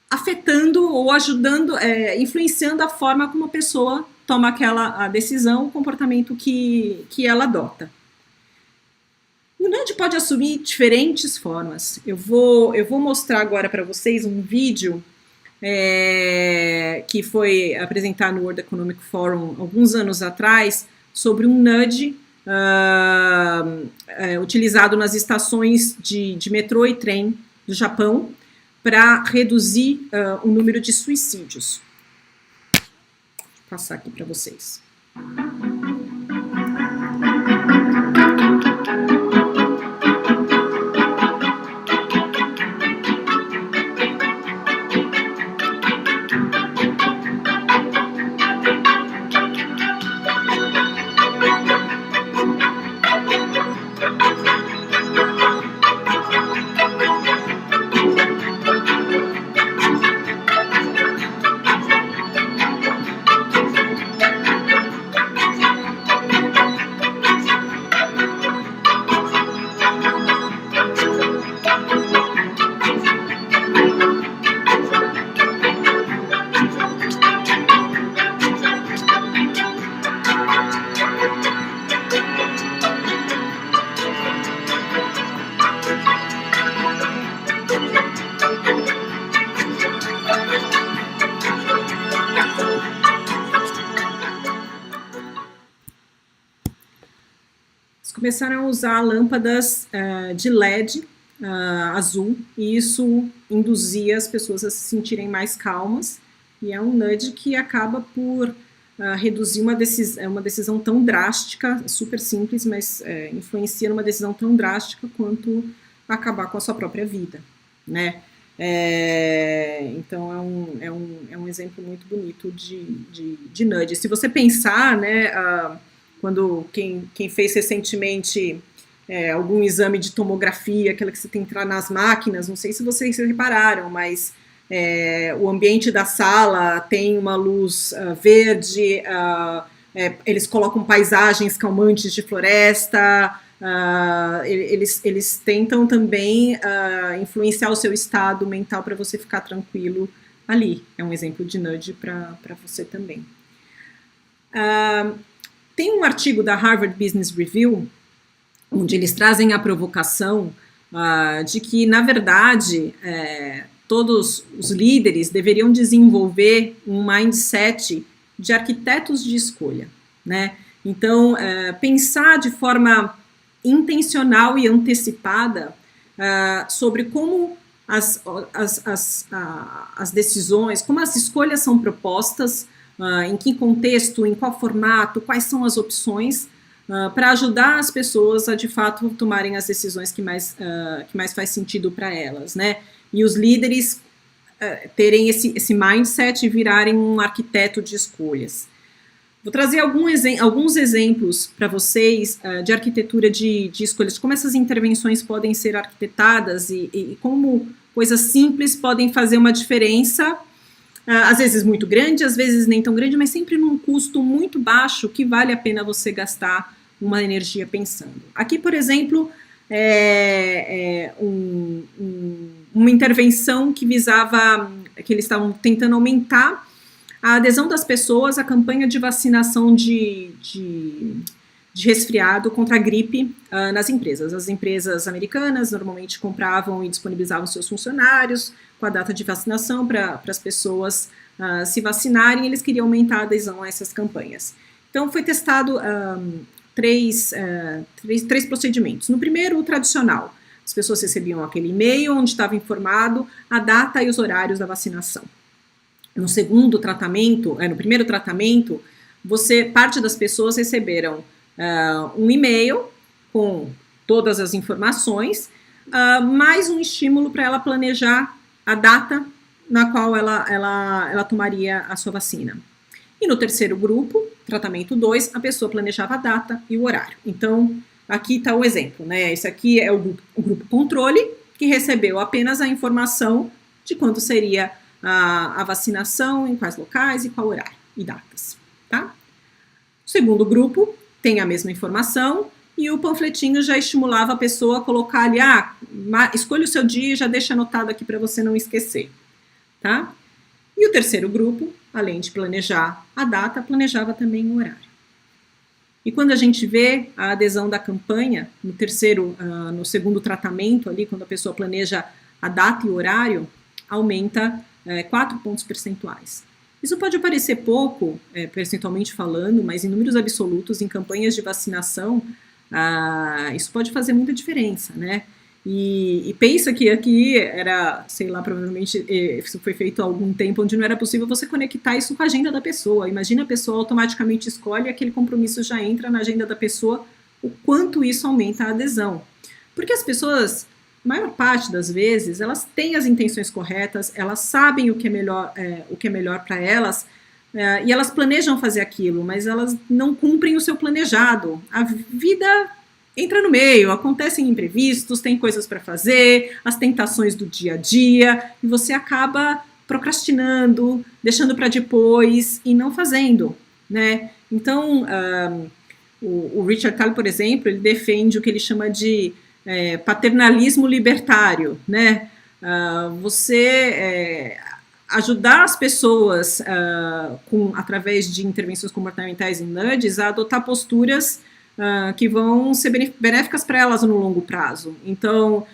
afetando ou ajudando, influenciando a forma como a pessoa toma aquela decisão, o comportamento que ela adota. O nudge pode assumir diferentes formas. Eu vou mostrar agora para vocês um vídeo que foi apresentado no World Economic Forum alguns anos atrás sobre um nudge utilizado nas estações de metrô e trem do Japão para reduzir o número de suicídios. Vou passar aqui para vocês. Começaram a usar lâmpadas de LED azul, e isso induzia as pessoas a se sentirem mais calmas, e é um nudge que acaba por reduzir uma decisão tão drástica, super simples, mas influencia numa decisão tão drástica quanto acabar com a sua própria vida, né? Então é um exemplo muito bonito de nudge. Se você pensar, né, quando quem fez recentemente algum exame de tomografia, aquela que você tem que entrar nas máquinas, não sei se vocês repararam, mas o ambiente da sala tem uma luz verde, eles colocam paisagens calmantes de floresta, eles tentam também influenciar o seu estado mental para você ficar tranquilo ali. É um exemplo de nudge para você também. Tem um artigo da Harvard Business Review, onde eles trazem a provocação de que, na verdade, todos os líderes deveriam desenvolver um mindset de arquitetos de escolha, né? Então, pensar de forma intencional e antecipada sobre como as decisões, como as escolhas são propostas, em que contexto, em qual formato, quais são as opções, para ajudar as pessoas a, de fato, tomarem as decisões que mais faz sentido para elas, né? E os líderes terem esse mindset e virarem um arquiteto de escolhas. Vou trazer alguns exemplos para vocês de arquitetura de escolhas, como essas intervenções podem ser arquitetadas e como coisas simples podem fazer uma diferença, às vezes muito grande, às vezes nem tão grande, mas sempre num custo muito baixo que vale a pena você gastar uma energia pensando. Aqui, por exemplo, uma intervenção que visava, que eles estavam tentando aumentar a adesão das pessoas à campanha de vacinação de resfriado contra a gripe nas empresas. As empresas americanas normalmente compravam e disponibilizavam seus funcionários com a data de vacinação para as pessoas se vacinarem, e eles queriam aumentar a adesão a essas campanhas. Então, foi testado três procedimentos. No primeiro, o tradicional. As pessoas recebiam aquele e-mail onde estava informado a data e os horários da vacinação. No segundo tratamento, no primeiro tratamento, parte das pessoas receberam um e-mail com todas as informações, mais um estímulo para ela planejar a data na qual ela tomaria a sua vacina. E no terceiro grupo, tratamento 2, a pessoa planejava a data e o horário. Então, aqui está o exemplo, né? Esse aqui é o grupo controle, que recebeu apenas a informação de quando seria a vacinação, em quais locais e qual horário e datas, tá? O segundo grupo tem a mesma informação e o panfletinho já estimulava a pessoa a colocar ali, escolha o seu dia e já deixa anotado aqui para você não esquecer, tá? E o terceiro grupo, além de planejar a data, planejava também o horário. E quando a gente vê a adesão da campanha, no segundo tratamento ali, quando a pessoa planeja a data e o horário, aumenta 4 pontos percentuais. Isso pode parecer pouco, percentualmente falando, mas em números absolutos, em campanhas de vacinação, isso pode fazer muita diferença, né? E pensa que aqui era, sei lá, provavelmente isso foi feito há algum tempo onde não era possível você conectar isso com a agenda da pessoa. Imagina a pessoa automaticamente escolhe e aquele compromisso já entra na agenda da pessoa, o quanto isso aumenta a adesão. Porque as pessoas, a maior parte das vezes, elas têm as intenções corretas, elas sabem o que é melhor para elas, e elas planejam fazer aquilo, mas elas não cumprem o seu planejado. A vida entra no meio, acontecem imprevistos, tem coisas para fazer, as tentações do dia a dia, e você acaba procrastinando, deixando para depois e não fazendo, né? Então, o Richard Thaler, por exemplo, ele defende o que ele chama de paternalismo libertário, né? Você ajudar as pessoas através de intervenções comportamentais e nudges a adotar posturas que vão ser benéficas para elas no longo prazo. Então,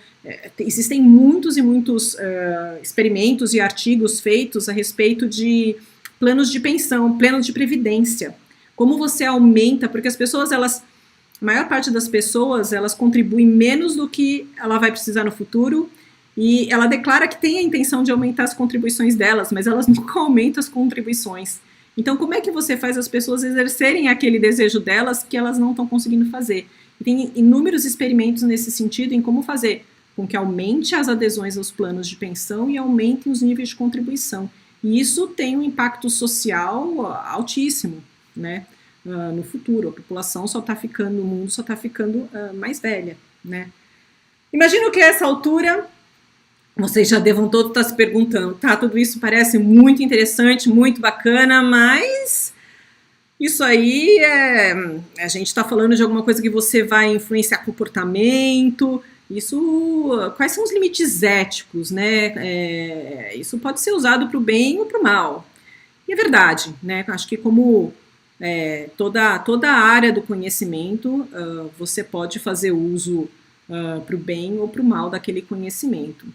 existem muitos e muitos experimentos e artigos feitos a respeito de planos de pensão, planos de previdência. Como você aumenta, porque as pessoas, a maior parte das pessoas, elas contribuem menos do que ela vai precisar no futuro, e ela declara que tem a intenção de aumentar as contribuições delas, mas elas nunca aumentam as contribuições. Então, como é que você faz as pessoas exercerem aquele desejo delas que elas não estão conseguindo fazer? E tem inúmeros experimentos nesse sentido em como fazer com que aumente as adesões aos planos de pensão e aumentem os níveis de contribuição. E isso tem um impacto social altíssimo, né, no futuro. A população só está ficando, o mundo só está ficando mais velha, né? Imagino que a essa altura vocês já devam todos estar se perguntando, tá, tudo isso parece muito interessante, muito bacana, mas isso aí a gente está falando de alguma coisa que você vai influenciar comportamento, quais são os limites éticos, né? Isso pode ser usado para o bem ou para o mal. E é verdade, né? Acho que como toda a área do conhecimento, você pode fazer uso para o bem ou para o mal daquele conhecimento.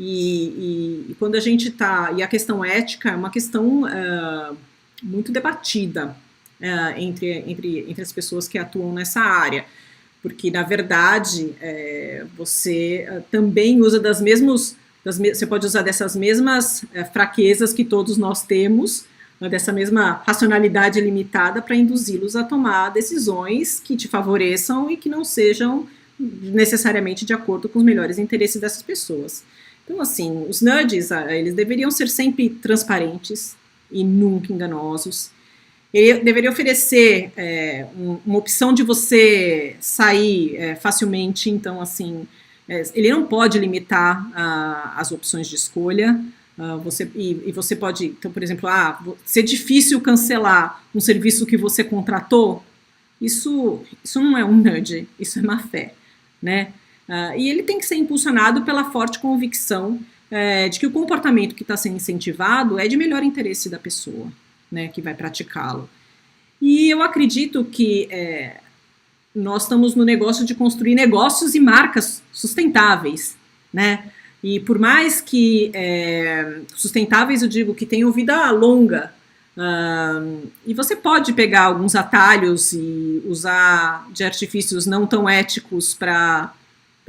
E quando a gente está... E a questão ética é uma questão muito debatida entre as pessoas que atuam nessa área, porque, na verdade, você também usa você pode usar dessas mesmas fraquezas que todos nós temos, dessa mesma racionalidade limitada para induzi-los a tomar decisões que te favoreçam e que não sejam necessariamente de acordo com os melhores interesses dessas pessoas. Então, assim, os nudges, eles deveriam ser sempre transparentes e nunca enganosos. Ele deveria oferecer uma opção de você sair facilmente, então, assim, ele não pode limitar as opções de escolha. Você pode, então, por exemplo, ser difícil cancelar um serviço que você contratou, isso não é um nudge, isso é má fé, né? E ele tem que ser impulsionado pela forte convicção de que o comportamento que está sendo incentivado é de melhor interesse da pessoa, né, que vai praticá-lo. E eu acredito que nós estamos no negócio de construir negócios e marcas sustentáveis, né? E por mais que sustentáveis, eu digo que tenham vida longa, e você pode pegar alguns atalhos e usar de artifícios não tão éticos para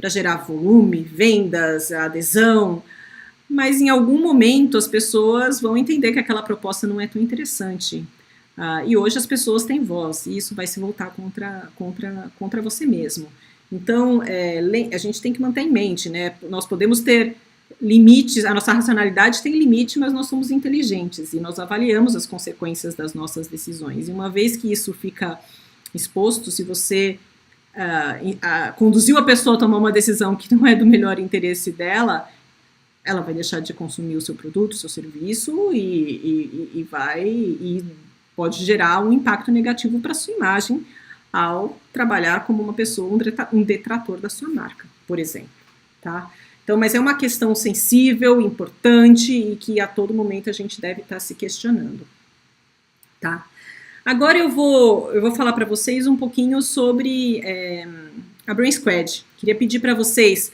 gerar volume, vendas, adesão, mas em algum momento as pessoas vão entender que aquela proposta não é tão interessante. E hoje as pessoas têm voz, e isso vai se voltar contra você mesmo. Então, a gente tem que manter em mente, né? Nós podemos ter limites, a nossa racionalidade tem limite, mas nós somos inteligentes, e nós avaliamos as consequências das nossas decisões. E uma vez que isso fica exposto, se você conduziu a pessoa a tomar uma decisão que não é do melhor interesse dela, ela vai deixar de consumir o seu produto, o seu serviço, e pode gerar um impacto negativo para a sua imagem ao trabalhar como uma pessoa, um detrator da sua marca, por exemplo, tá? Então, mas é uma questão sensível, importante e que a todo momento a gente deve estar se questionando, tá? Agora eu vou falar para vocês um pouquinho sobre a Brain Squad. Queria pedir para vocês,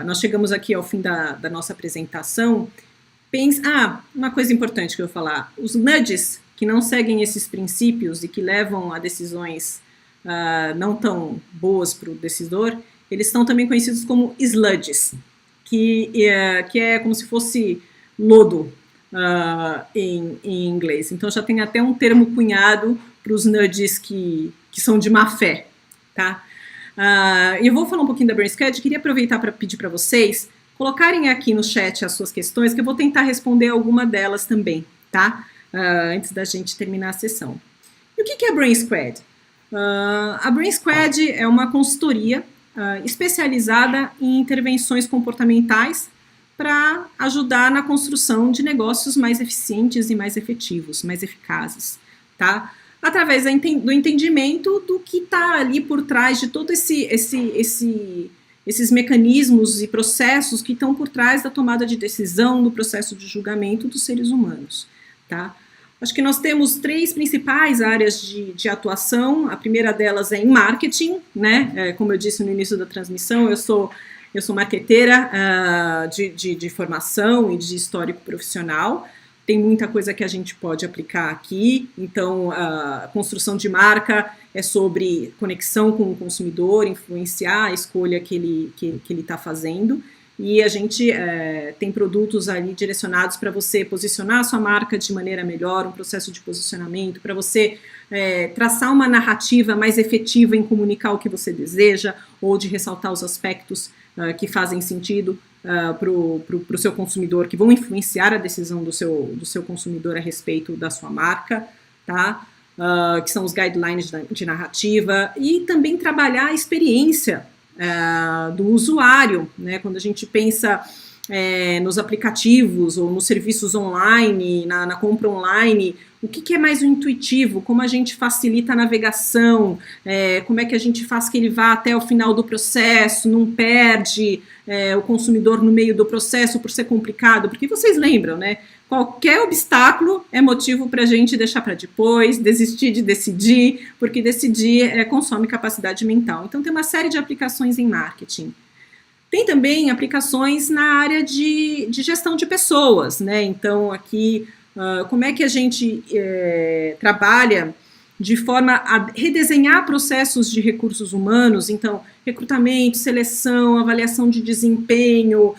nós chegamos aqui ao fim da nossa apresentação. Uma coisa importante que eu vou falar, os nudges que não seguem esses princípios e que levam a decisões não tão boas para o decisor, eles são também conhecidos como sludges, que é como se fosse lodo em inglês. Então já tem até um termo cunhado para os nudges que são de má fé, tá? Eu vou falar um pouquinho da Brain Squad, queria aproveitar para pedir para vocês colocarem aqui no chat as suas questões, que eu vou tentar responder alguma delas também, tá? Antes da gente terminar a sessão. E o que é a Brain Squad? A Brain Squad é uma consultoria especializada em intervenções comportamentais para ajudar na construção de negócios mais eficientes e mais efetivos, mais eficazes, tá? Através do entendimento do que está ali por trás de todo esses mecanismos e processos que estão por trás da tomada de decisão, do processo de julgamento dos seres humanos, tá? Acho que nós temos 3 principais áreas de atuação. A primeira delas é em marketing, né? Como eu disse no início da transmissão, eu sou marqueteira de formação e de histórico profissional. Tem muita coisa que a gente pode aplicar aqui. Então, a construção de marca é sobre conexão com o consumidor, influenciar a escolha que ele está fazendo. E a gente tem produtos ali direcionados para você posicionar a sua marca de maneira melhor, um processo de posicionamento, para você traçar uma narrativa mais efetiva em comunicar o que você deseja, ou de ressaltar os aspectos que fazem sentido para o seu consumidor, que vão influenciar a decisão do seu consumidor a respeito da sua marca, tá? Que são os guidelines de narrativa, e também trabalhar a experiência do usuário, né? Quando a gente pensa nos aplicativos ou nos serviços online, na compra online, o que é mais intuitivo, como a gente facilita a navegação, como é que a gente faz que ele vá até o final do processo, não perde o consumidor no meio do processo por ser complicado, porque vocês lembram, né? Qualquer obstáculo é motivo para a gente deixar para depois, desistir de decidir, porque decidir consome capacidade mental. Então tem uma série de aplicações em marketing. Tem também aplicações na área de gestão de pessoas, né? Então aqui, como é que a gente trabalha de forma a redesenhar processos de recursos humanos, então recrutamento, seleção, avaliação de desempenho,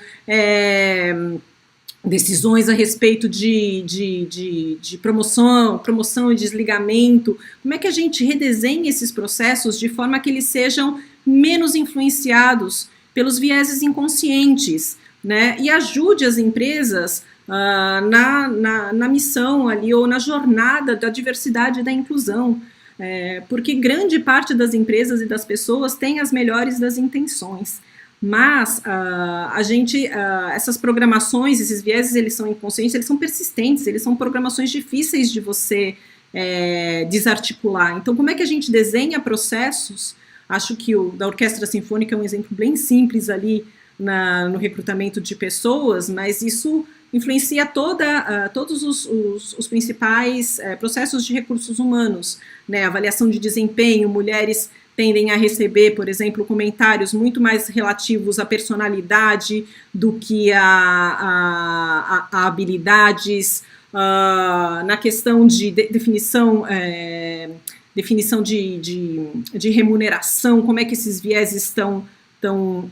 decisões a respeito de promoção e desligamento, como é que a gente redesenha esses processos de forma que eles sejam menos influenciados pelos vieses inconscientes, né, e ajude as empresas na missão ali, ou na jornada da diversidade e da inclusão, porque grande parte das empresas e das pessoas tem as melhores das intenções, mas essas programações, esses vieses, eles são inconscientes, eles são persistentes, eles são programações difíceis de você desarticular. Então, como é que a gente desenha processos? Acho que o da Orquestra Sinfônica é um exemplo bem simples ali no recrutamento de pessoas, mas isso influencia todos os principais processos de recursos humanos, né? Avaliação de desempenho, mulheres tendem a receber, por exemplo, comentários muito mais relativos à personalidade do que a habilidades, na questão de definição de remuneração, como é que esses vieses estão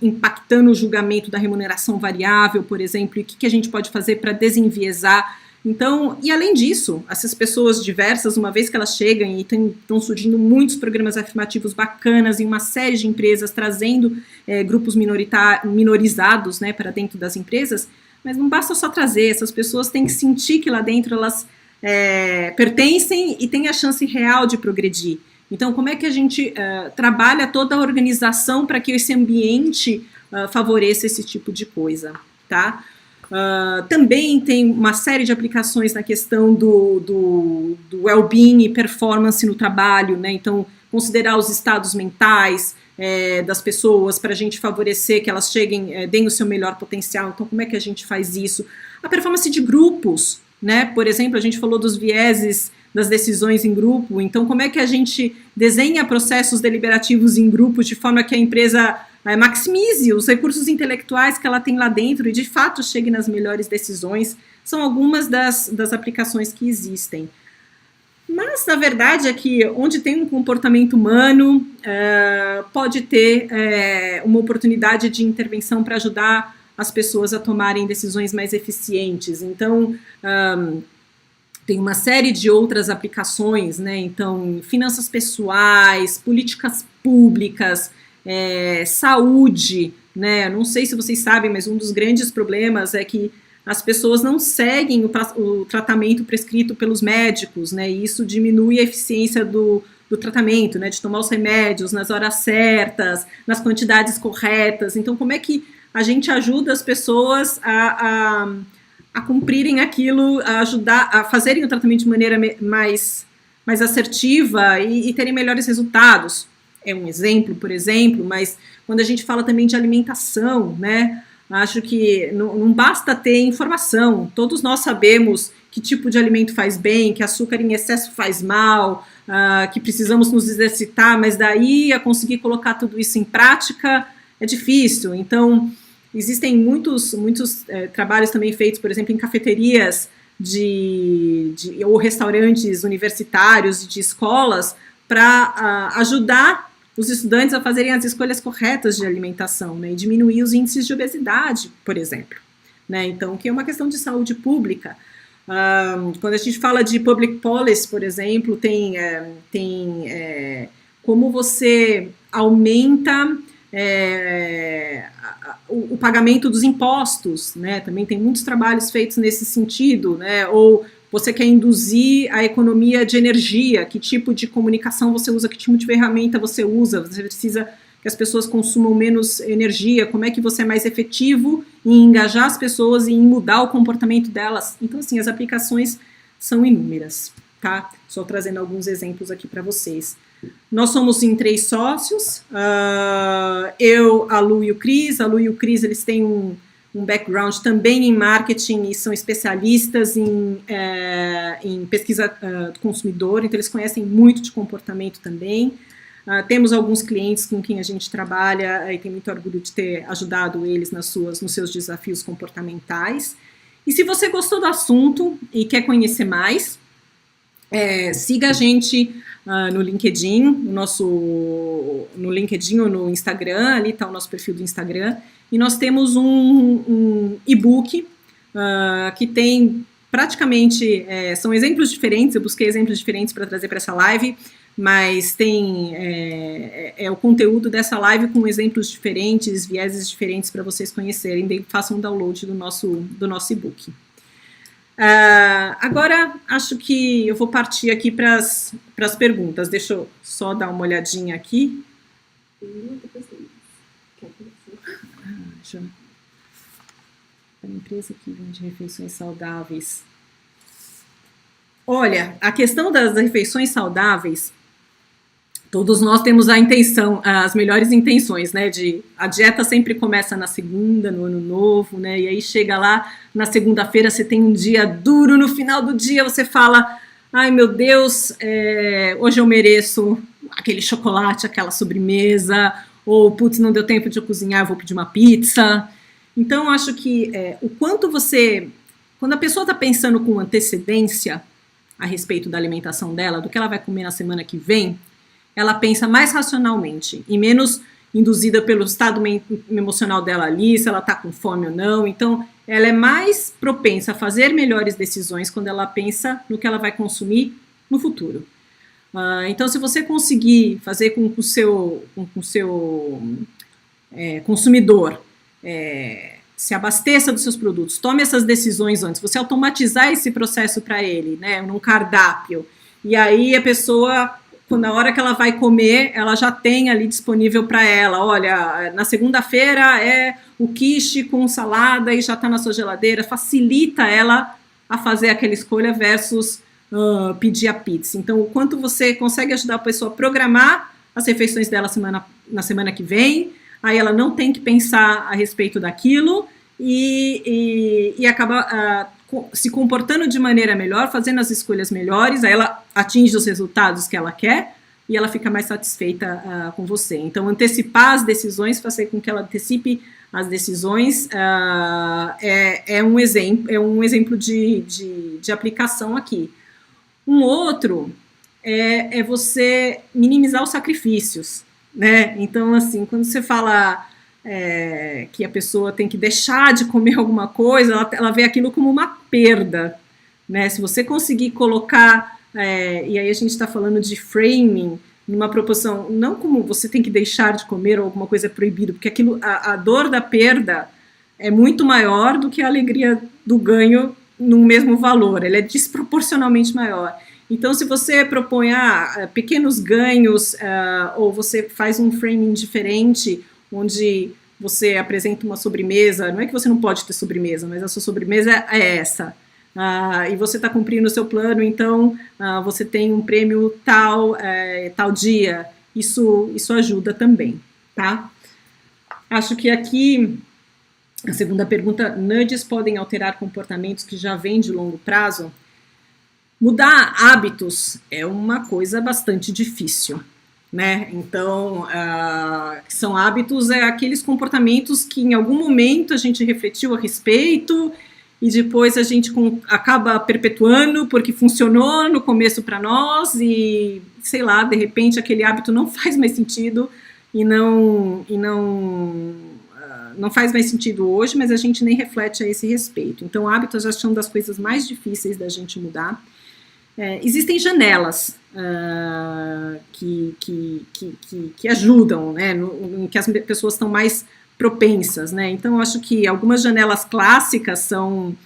impactando o julgamento da remuneração variável, por exemplo, e o que a gente pode fazer para desenviesar. Então, e além disso, essas pessoas diversas, uma vez que elas chegam e estão surgindo muitos programas afirmativos bacanas em uma série de empresas, trazendo grupos minorizados, né, para dentro das empresas, mas não basta só trazer, essas pessoas têm que sentir que lá dentro elas pertencem e têm a chance real de progredir. Então, como é que a gente trabalha toda a organização para que esse ambiente favoreça esse tipo de coisa, tá? Também tem uma série de aplicações na questão do well-being e performance no trabalho, né? Então, considerar os estados mentais das pessoas para a gente favorecer que elas cheguem, deem o seu melhor potencial. Então, como é que a gente faz isso? A performance de grupos, né? Por exemplo, a gente falou dos vieses das decisões em grupo, então como é que a gente desenha processos deliberativos em grupo de forma que a empresa maximize os recursos intelectuais que ela tem lá dentro e de fato chegue nas melhores decisões? São algumas das aplicações que existem. Mas, na verdade, é que onde tem um comportamento humano, pode ter uma oportunidade de intervenção para ajudar as pessoas a tomarem decisões mais eficientes. Então, tem uma série de outras aplicações, né? Então, finanças pessoais, políticas públicas, saúde, né? Não sei se vocês sabem, mas um dos grandes problemas é que as pessoas não seguem o tratamento prescrito pelos médicos, né? E isso diminui a eficiência do tratamento, né? De tomar os remédios nas horas certas, nas quantidades corretas. Então, como é que a gente ajuda as pessoas a cumprirem aquilo, a ajudar a fazerem o tratamento de maneira mais assertiva e terem melhores resultados? É um exemplo, por exemplo, mas quando a gente fala também de alimentação, né? Acho que não basta ter informação, todos nós sabemos que tipo de alimento faz bem, que açúcar em excesso faz mal, que precisamos nos exercitar, mas daí a conseguir colocar tudo isso em prática é difícil. Então, existem muitos trabalhos também feitos, por exemplo, em cafeterias ou restaurantes universitários de escolas para ajudar os estudantes a fazerem as escolhas corretas de alimentação, né, e diminuir os índices de obesidade, por exemplo. Né, então, que é uma questão de saúde pública. Quando a gente fala de public policy, por exemplo, tem como você aumenta o pagamento dos impostos, né, também tem muitos trabalhos feitos nesse sentido, né, ou você quer induzir a economia de energia, que tipo de comunicação você usa, que tipo de ferramenta você usa, você precisa que as pessoas consumam menos energia, como é que você é mais efetivo em engajar as pessoas e em mudar o comportamento delas. Então, assim, as aplicações são inúmeras, tá? Só trazendo alguns exemplos aqui para vocês. Nós somos em 3 sócios, eu, a Lu e o Cris. A Lu e o Cris, eles têm um background também em marketing e são especialistas em pesquisa do consumidor, então eles conhecem muito de comportamento também. Temos alguns clientes com quem a gente trabalha e tem muito orgulho de ter ajudado eles nos seus desafios comportamentais. E se você gostou do assunto e quer conhecer mais, siga a gente no LinkedIn, no LinkedIn ou no Instagram, ali está o nosso perfil do Instagram. E nós temos um e-book que tem praticamente, são exemplos diferentes, eu busquei exemplos diferentes para trazer para essa live, mas tem o conteúdo dessa live com exemplos diferentes, vieses diferentes para vocês conhecerem, façam um download do nosso e-book. Agora, acho que eu vou partir aqui para as perguntas, deixa eu só dar uma olhadinha aqui. Para a empresa que vende refeições saudáveis. Olha, a questão das refeições saudáveis, todos nós temos a intenção, as melhores intenções, né? A dieta sempre começa na segunda, no ano novo, né? E aí chega lá, na segunda-feira você tem um dia duro, no final do dia você fala, ai meu Deus, hoje eu mereço aquele chocolate, aquela sobremesa, ou, putz, não deu tempo de eu cozinhar, eu vou pedir uma pizza. Então, acho que o quanto quando a pessoa está pensando com antecedência a respeito da alimentação dela, do que ela vai comer na semana que vem, ela pensa mais racionalmente e menos induzida pelo estado emocional dela ali, se ela está com fome ou não. Então, ela é mais propensa a fazer melhores decisões quando ela pensa no que ela vai consumir no futuro. Então, se você conseguir fazer com que o seu consumidor se abasteça dos seus produtos, tome essas decisões antes, você automatizar esse processo para ele, né, num cardápio, e aí a pessoa, na hora que ela vai comer, ela já tem ali disponível para ela, olha, na segunda-feira é o quiche com salada e já está na sua geladeira, facilita ela a fazer aquela escolha versus pedir a pizza. Então, o quanto você consegue ajudar a pessoa a programar as refeições dela na semana que vem, aí ela não tem que pensar a respeito daquilo e acaba se comportando de maneira melhor, fazendo as escolhas melhores, aí ela atinge os resultados que ela quer e ela fica mais satisfeita com você. Então, antecipar as decisões, fazer com que ela antecipe as decisões, é um exemplo de aplicação aqui. Um outro é você minimizar os sacrifícios, né? Então, assim, quando você fala que a pessoa tem que deixar de comer alguma coisa, ela vê aquilo como uma perda, né? Se você conseguir colocar, e aí a gente está falando de framing, numa proporção, não como você tem que deixar de comer ou alguma coisa proibida, porque aquilo, a dor da perda é muito maior do que a alegria do ganho no mesmo valor, ela é desproporcionalmente maior. Então, se você propõe pequenos ganhos, ou você faz um framing diferente, onde você apresenta uma sobremesa, não é que você não pode ter sobremesa, mas a sua sobremesa é essa, e você está cumprindo o seu plano, então você tem um prêmio tal dia, isso ajuda também, tá? Acho que aqui, a segunda pergunta, nudges podem alterar comportamentos que já vêm de longo prazo? Mudar hábitos é uma coisa bastante difícil, né? Então, são hábitos, aqueles comportamentos que em algum momento a gente refletiu a respeito e depois a gente acaba perpetuando porque funcionou no começo para nós e, sei lá, de repente aquele hábito não faz mais sentido e não faz mais sentido hoje, mas a gente nem reflete a esse respeito. Então, hábitos já são das coisas mais difíceis da gente mudar. Existem janelas que ajudam, né, em que as pessoas estão mais propensas, né? Então, eu acho que algumas janelas clássicas são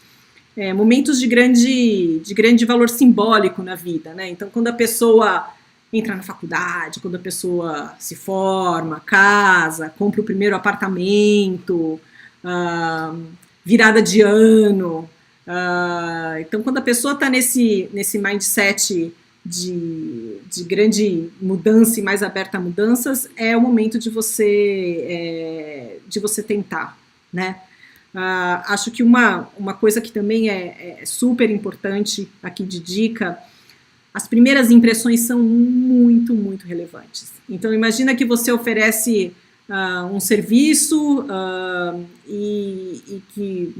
momentos de grande valor simbólico na vida, né? Então, quando a pessoa entra na faculdade, quando a pessoa se forma, casa, compra o primeiro apartamento, virada de ano. Então, quando a pessoa está nesse mindset de grande mudança e mais aberta a mudanças, é o momento de você tentar, né? Acho que uma coisa que também é super importante aqui de dica, as primeiras impressões são muito, muito relevantes. Então, imagina que você oferece um serviço e que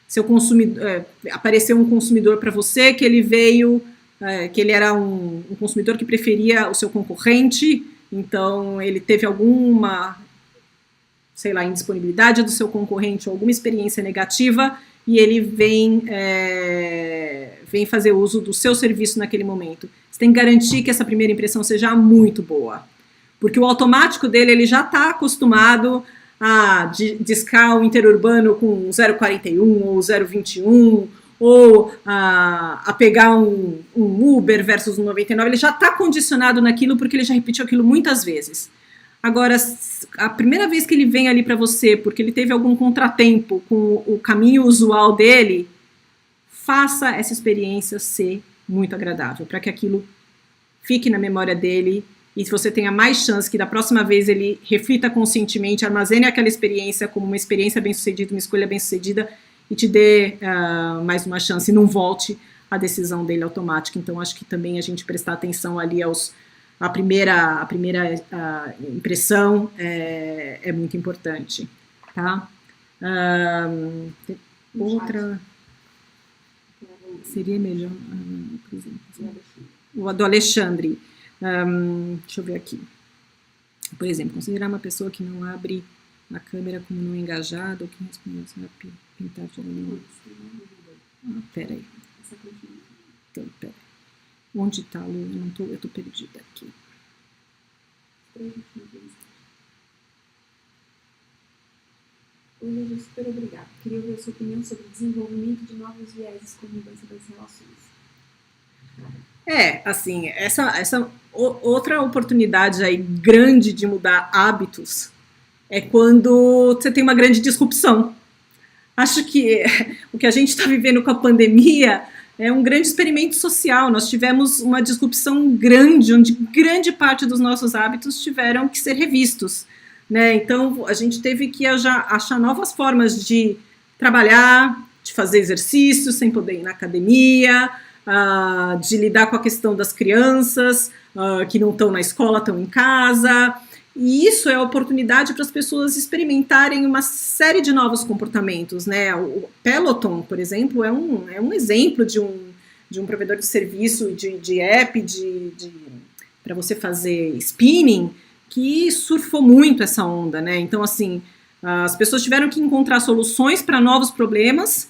seu consumidor, apareceu um consumidor para você que ele veio, que ele era um consumidor que preferia o seu concorrente, então ele teve alguma, sei lá, indisponibilidade do seu concorrente ou alguma experiência negativa e ele vem fazer uso do seu serviço naquele momento. Você tem que garantir que essa primeira impressão seja muito boa, porque o automático dele, ele já está acostumado a discar o interurbano com 0,41 ou 0,21, ou a pegar um Uber versus um 99, ele já está condicionado naquilo porque ele já repetiu aquilo muitas vezes. Agora, a primeira vez que ele vem ali para você, porque ele teve algum contratempo com o caminho usual dele, faça essa experiência ser muito agradável, para que aquilo fique na memória dele e se você tenha mais chance que da próxima vez ele reflita conscientemente, armazene aquela experiência como uma experiência bem-sucedida, uma escolha bem-sucedida e te dê mais uma chance e não volte a decisão dele automática. Então, acho que também a gente prestar atenção ali a primeira impressão é muito importante, tá? Outra seria melhor, por exemplo, o do Alexandre. Deixa eu ver aqui. Por exemplo, considerar uma pessoa que não abre a câmera como não engajada ou que responde a pintar de aluno. Peraí. Então, peraí. Onde está, Lu? Eu estou perdida aqui. Oi, super obrigada. Queria ouvir a sua opinião sobre o desenvolvimento de novos vieses com mudança das relações. Assim, essa outra oportunidade aí grande de mudar hábitos é quando você tem uma grande disrupção. Acho que o que a gente está vivendo com a pandemia é um grande experimento social. Nós tivemos uma disrupção grande, onde grande parte dos nossos hábitos tiveram que ser revistos, né? Então, a gente teve que achar novas formas de trabalhar, de fazer exercício sem poder ir na academia, de lidar com a questão das crianças que não estão na escola, estão em casa. E isso é a oportunidade para as pessoas experimentarem uma série de novos comportamentos, né? O Peloton, por exemplo, é um exemplo de um provedor de serviço, de app, para você fazer spinning, que surfou muito essa onda, né? Então, assim, as pessoas tiveram que encontrar soluções para novos problemas,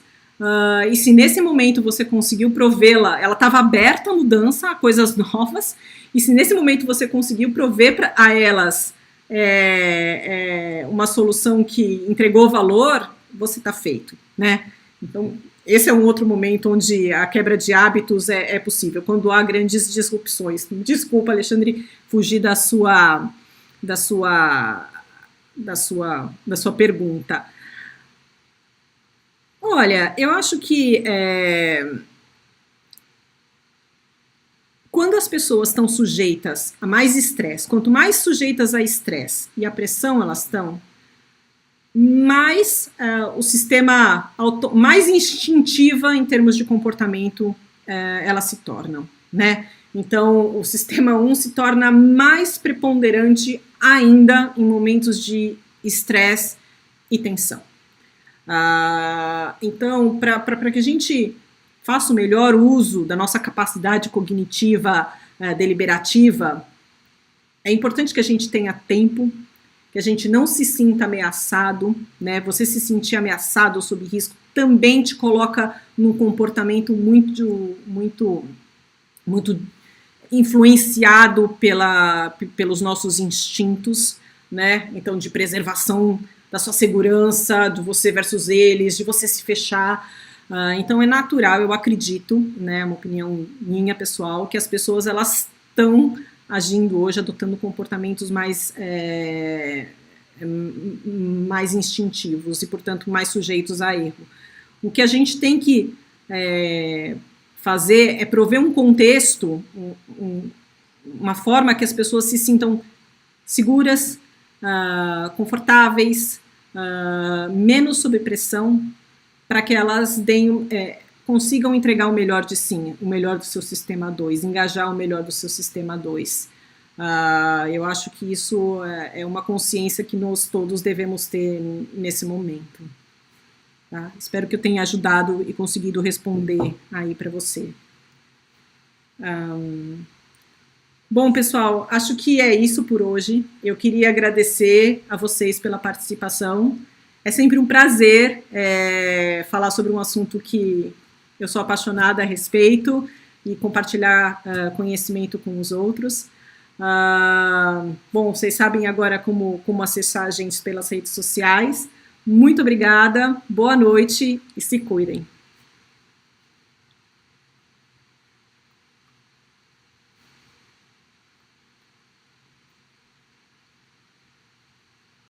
e se nesse momento você conseguiu provê-la, ela estava aberta à mudança, a coisas novas, e se nesse momento você conseguiu prover a elas uma solução que entregou valor, você está feito, né? Então, esse é um outro momento onde a quebra de hábitos é possível, quando há grandes disrupções. Desculpa, Alexandre, fugir da sua pergunta. Olha, eu acho que quando as pessoas estão sujeitas a mais estresse, quanto mais sujeitas a estresse e a pressão elas estão, mais o sistema mais instintiva em termos de comportamento elas se tornam, né? Então, o sistema 1 se torna mais preponderante ainda em momentos de estresse e tensão. Então, para que a gente faça o melhor uso da nossa capacidade cognitiva deliberativa, é importante que a gente tenha tempo, que a gente não se sinta ameaçado, né? Você se sentir ameaçado ou sob risco também te coloca num comportamento muito influenciado pelos nossos instintos, né? Então, de preservação da sua segurança, de você versus eles, de você se fechar. Então, é natural, eu acredito, né, uma opinião minha pessoal, que as pessoas elas estão agindo hoje, adotando comportamentos mais instintivos e, portanto, mais sujeitos a erro. O que a gente tem que fazer é prover um contexto, uma forma que as pessoas se sintam seguras, confortáveis, menos sob pressão, para que elas consigam entregar o melhor de si, o melhor do seu sistema 2, engajar o melhor do seu sistema 2. Eu acho que isso é uma consciência que nós todos devemos ter nesse momento. Tá? Espero que eu tenha ajudado e conseguido responder aí para você. Bom, pessoal, acho que é isso por hoje. Eu queria agradecer a vocês pela participação. É sempre um prazer falar sobre um assunto que eu sou apaixonada a respeito e compartilhar conhecimento com os outros. Bom, vocês sabem agora como acessar a gente pelas redes sociais. Muito obrigada, boa noite e se cuidem.